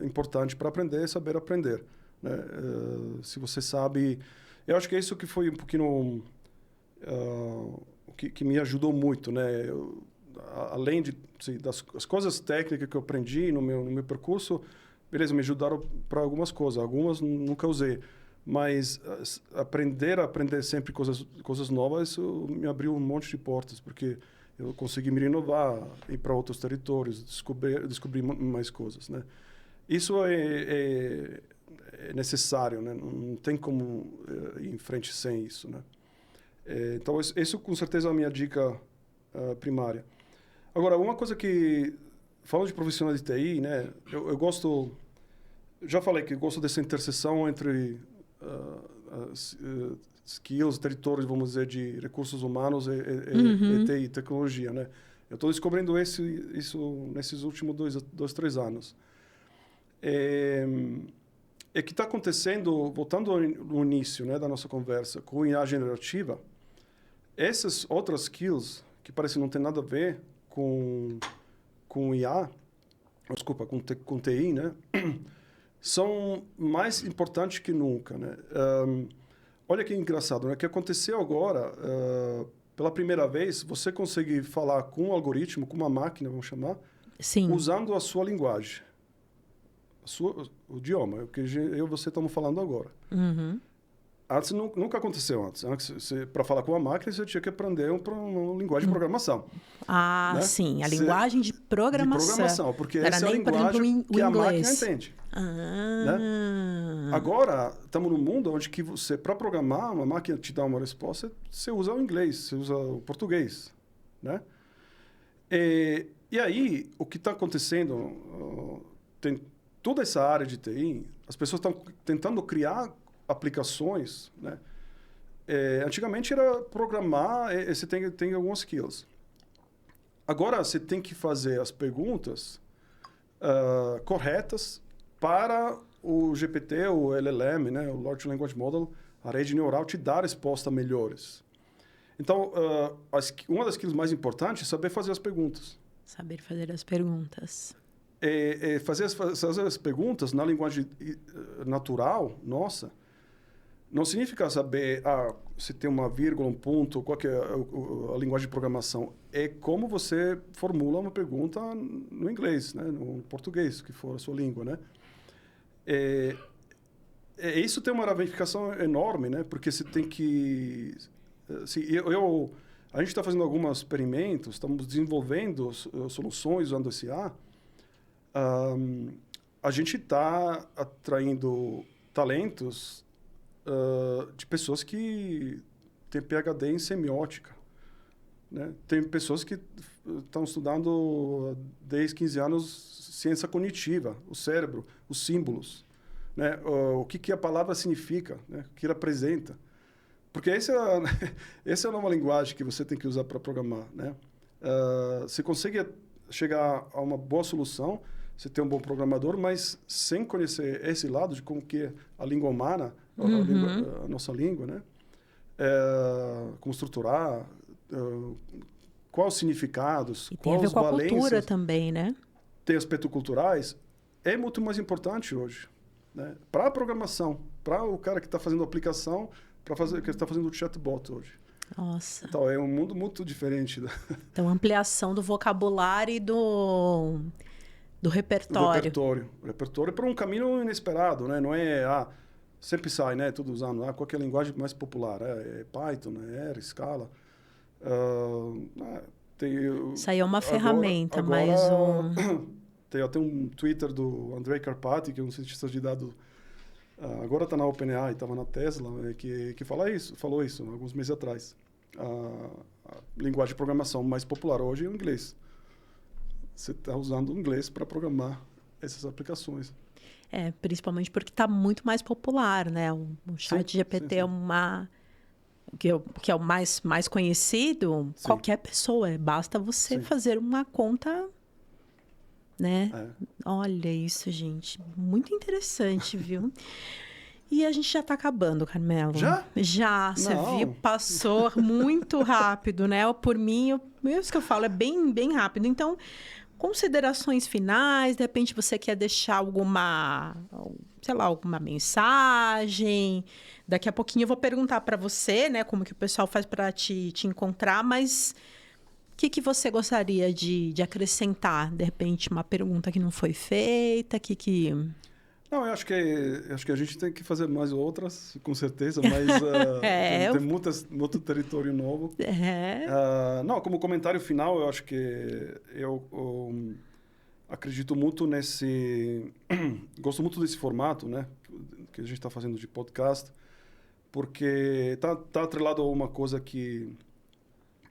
importante para aprender é saber aprender, né? Se você sabe... Eu acho que é isso que foi um pouquinho... que me ajudou muito, né? Além das coisas técnicas que eu aprendi no meu percurso, beleza, me ajudaram para algumas coisas. Algumas nunca usei. Mas aprender sempre coisas novas, isso me abriu um monte de portas, porque eu consegui me inovar, ir para outros territórios, descobrir mais coisas, né? Isso é necessário, né? Não tem como ir em frente sem isso, né? Então, isso com certeza é a minha dica primária. Agora, uma coisa que, falando de profissional de TI, né? Eu gosto... Já falei que gosto dessa interseção entre skills, territórios, vamos dizer, de recursos humanos e TI, tecnologia, né? Eu estou descobrindo isso nesses últimos 3 anos. Que está acontecendo, voltando no início, né, da nossa conversa, com IA generativa, essas outras skills, que parecem não ter nada a ver com IA, desculpa, com TI, né, são mais importantes que nunca, né? Olha que engraçado, né? O que aconteceu agora, pela primeira vez, você consegue falar com um algoritmo, com uma máquina, vamos chamar, Sim. Usando a sua linguagem. O idioma, o que eu e você estamos falando agora. Antes, nunca aconteceu antes. Para falar com a máquina, você tinha que aprender uma linguagem de programação. Né? Sim. A linguagem de programação. De programação, porque essa é a linguagem que a máquina entende. Né? Agora, estamos num mundo onde que você, para programar, uma máquina te dá uma resposta, você usa o inglês, você usa o português. Né? E aí, o que está acontecendo... tem toda essa área de TI, as pessoas estão tentando criar aplicações, né? Antigamente era programar, você tem algumas skills. Agora você tem que fazer as perguntas corretas para o GPT, o LLM, né? O Large Language Model, a rede neural, te dar respostas melhores. Então, uma das skills mais importantes é saber fazer as perguntas. Saber fazer as perguntas. Fazer as perguntas na linguagem natural, nossa, não significa saber se tem uma vírgula, um ponto, qual que é a linguagem de programação. É como você formula uma pergunta no inglês, né? No português, que for a sua língua, né? Isso tem uma ramificação enorme, né? Porque você tem que... a gente está fazendo alguns experimentos, estamos desenvolvendo soluções usando esse IA. A gente está atraindo talentos de pessoas que têm PhD em semiótica, né? Tem pessoas que estão estudando há 10, 15 anos ciência cognitiva, o cérebro, os símbolos, né? O que a palavra significa, né? O que representa. Porque essa é a nova linguagem que você tem que usar para programar, né? Você consegue chegar a uma boa solução, você tem um bom programador, mas sem conhecer esse lado de como que a língua humana, a nossa língua, né? Como estruturar, quais os significados, e tem a ver com a cultura também, né? Tem aspectos culturais, é muito mais importante hoje, né? Para a programação, para o cara que está fazendo a aplicação, que está fazendo o chatbot hoje. Nossa. Então, é um mundo muito diferente. Então, ampliação do vocabulário e do repertório. O repertório para um caminho inesperado, né? Não é... sempre sai, né? Tudo usando qualquer linguagem mais popular. É Python, R, Scala. Isso aí é uma ferramenta, mas Tem até um Twitter do Andrei Karpathy, que é um cientista de dados... agora está na OpenAI, estava na Tesla, que falou isso alguns meses atrás. a linguagem de programação mais popular hoje é o inglês. Você está usando o inglês para programar essas aplicações. Principalmente porque está muito mais popular, né? O ChatGPT é que é o mais conhecido. Sim. Qualquer pessoa, basta você fazer uma conta, né? Olha isso, gente. Muito interessante, viu? E a gente já está acabando, Carmelo. Já, você viu? Passou muito rápido, né? Por mim, isso que eu falo, é bem, bem rápido. Então, considerações finais, de repente você quer deixar alguma mensagem. Daqui a pouquinho eu vou perguntar para você, né, como que o pessoal faz para te encontrar, mas o que você gostaria de acrescentar? De repente, uma pergunta que não foi feita, Não, eu acho que a gente tem que fazer mais outras, com certeza, mas tem muito território novo. Não, como comentário final, eu acho que eu acredito muito gosto muito desse formato, né, que a gente está fazendo de podcast, porque tá atrelado a uma coisa que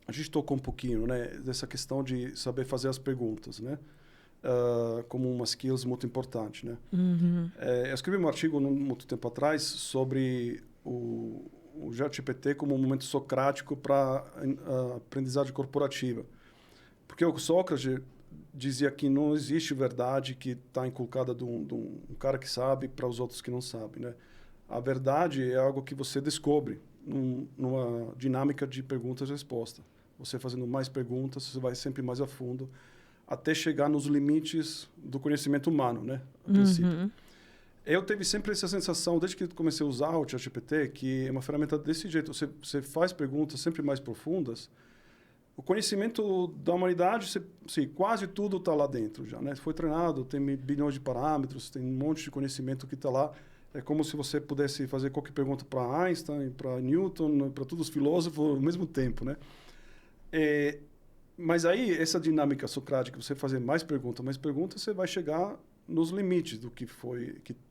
a gente tocou um pouquinho, né, dessa questão de saber fazer as perguntas, né? Como uma skills muito importante, né? Uhum. Eu escrevi um artigo muito tempo atrás sobre o ChatGPT como um momento socrático para a aprendizagem corporativa. Porque o Sócrates dizia que não existe verdade que está inculcada de um cara que sabe para os outros que não sabem, né? A verdade é algo que você descobre numa dinâmica de perguntas e respostas. Você fazendo mais perguntas, você vai sempre mais a fundo, até chegar nos limites do conhecimento humano, né? A princípio. Eu tive sempre essa sensação, desde que comecei a usar o ChatGPT, que é uma ferramenta desse jeito. Você faz perguntas sempre mais profundas. O conhecimento da humanidade, quase tudo está lá dentro já, né? Foi treinado, tem bilhões de parâmetros, tem um monte de conhecimento que está lá. É como se você pudesse fazer qualquer pergunta para Einstein, para Newton, para todos os filósofos ao mesmo tempo, né? Mas aí, essa dinâmica socrática, você fazer mais perguntas, você vai chegar nos limites do que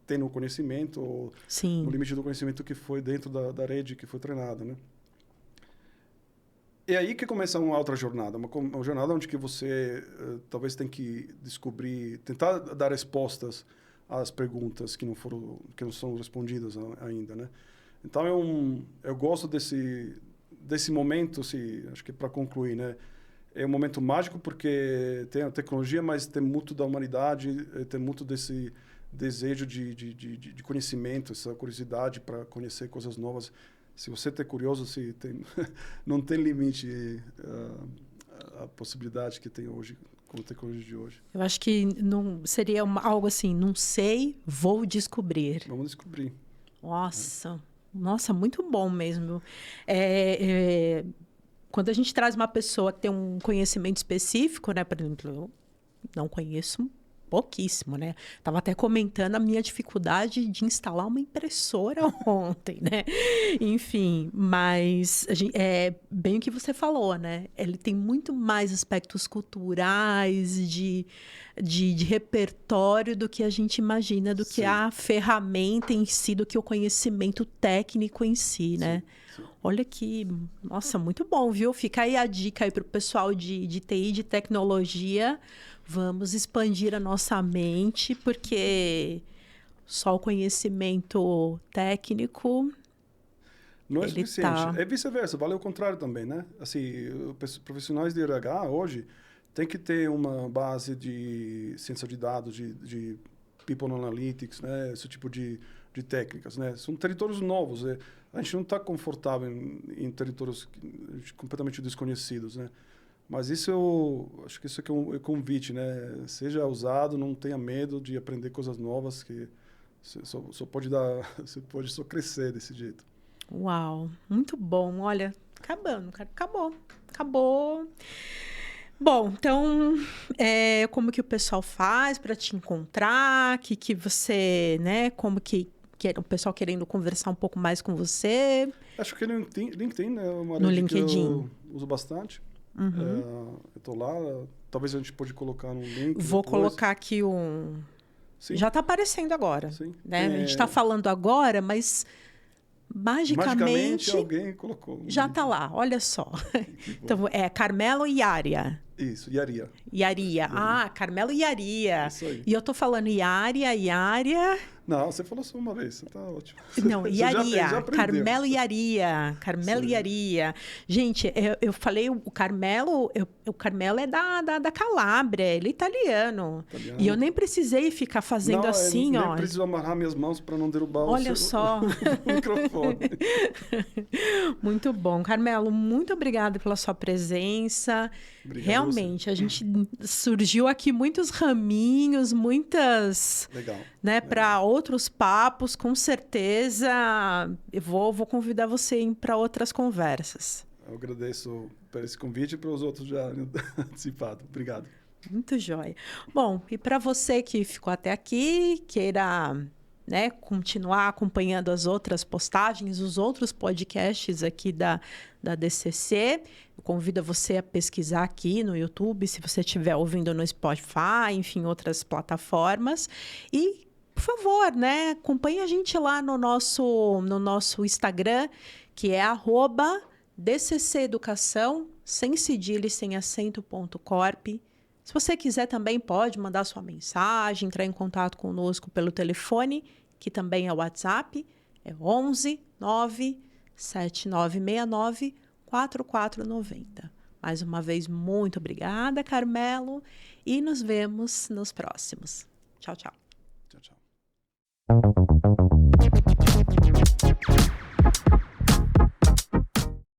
tem no conhecimento, ou no limite do conhecimento que foi dentro da rede que foi treinada, né? É aí que começa uma outra jornada, uma jornada onde que você talvez tem que tentar dar respostas às perguntas que não são respondidas ainda, né? Então, eu gosto desse momento, acho que para concluir, né? É um momento mágico porque tem a tecnologia, mas tem muito da humanidade, tem muito desse desejo de conhecimento, essa curiosidade para conhecer coisas novas. Se você é curioso, não tem limite a possibilidade que tem hoje com a tecnologia de hoje. Eu acho que não seria algo assim, não sei, vou descobrir. Vamos descobrir. Nossa, muito bom mesmo. Quando a gente traz uma pessoa que tem um conhecimento específico, né? Por exemplo, eu não conheço pouquíssimo, né? Estava até comentando a minha dificuldade de instalar uma impressora ontem, né? Enfim, mas é bem o que você falou, né? Ele tem muito mais aspectos culturais, de repertório do que a gente imagina, do que a ferramenta em si, do que o conhecimento técnico em si, né? Olha que... Nossa, muito bom, viu? Fica aí a dica aí para o pessoal de TI, de tecnologia. Vamos expandir a nossa mente, porque só o conhecimento técnico... Não é suficiente. É vice-versa, vale o contrário também, né? Assim, os profissionais de RH hoje têm que ter uma base de ciência de dados, de people analytics, né? Esse tipo de técnicas, né? São territórios novos. A gente não está confortável em territórios completamente desconhecidos, né? Mas acho que isso é um convite, né? Seja ousado, não tenha medo de aprender coisas novas, que você pode só crescer desse jeito. Uau, muito bom. Olha, acabando, cara. Acabou. Bom, então, como que o pessoal faz para te encontrar? Que você, né? Como que o pessoal querendo conversar um pouco mais com você? Acho que no LinkedIn, né? Uma no rede LinkedIn. Que eu uso bastante. Eu estou lá. Talvez a gente pode colocar um link. Vou colocar aqui um... Sim. Já está aparecendo agora. Sim. Né? A gente está falando agora, mas magicamente alguém colocou. Já está lá, olha só. Então, é Carmelo Iaria. Isso, Iaria. Iaria. Ah, Carmelo Iaria. Isso aí. E eu tô falando Iaria. Não, você falou só uma vez, você tá ótimo. Não, Iaria. Já Carmelo Iaria. Carmelo Iaria. Gente, eu falei, o Carmelo é da Calábria, ele é italiano. E eu nem precisei ficar fazendo assim, nem ó. Nem preciso amarrar minhas mãos para não derrubar Olha só. o microfone. Muito bom. Carmelo, muito obrigada pela sua presença. Obrigado. Realmente, a gente surgiu aqui muitos raminhos, muitas... Legal. Né, para outros papos, com certeza. Eu vou convidar você para outras conversas. Eu agradeço por esse convite e para os outros já participado. Obrigado. Muito jóia. Bom, e para você que ficou até aqui, queira, né, continuar acompanhando as outras postagens, os outros podcasts aqui da DCC, eu convido você a pesquisar aqui no YouTube, se você estiver ouvindo no Spotify, enfim, outras plataformas. E, por favor, né, acompanhe a gente lá no nosso Instagram, que é @DCCeducação, sem cedilha e sem acento.corp. Se você quiser também pode mandar sua mensagem, entrar em contato conosco pelo telefone, que também é o WhatsApp, é 11 9 7969 4490. Mais uma vez, muito obrigada, Carmelo, e nos vemos nos próximos. Tchau, tchau. Tchau, tchau.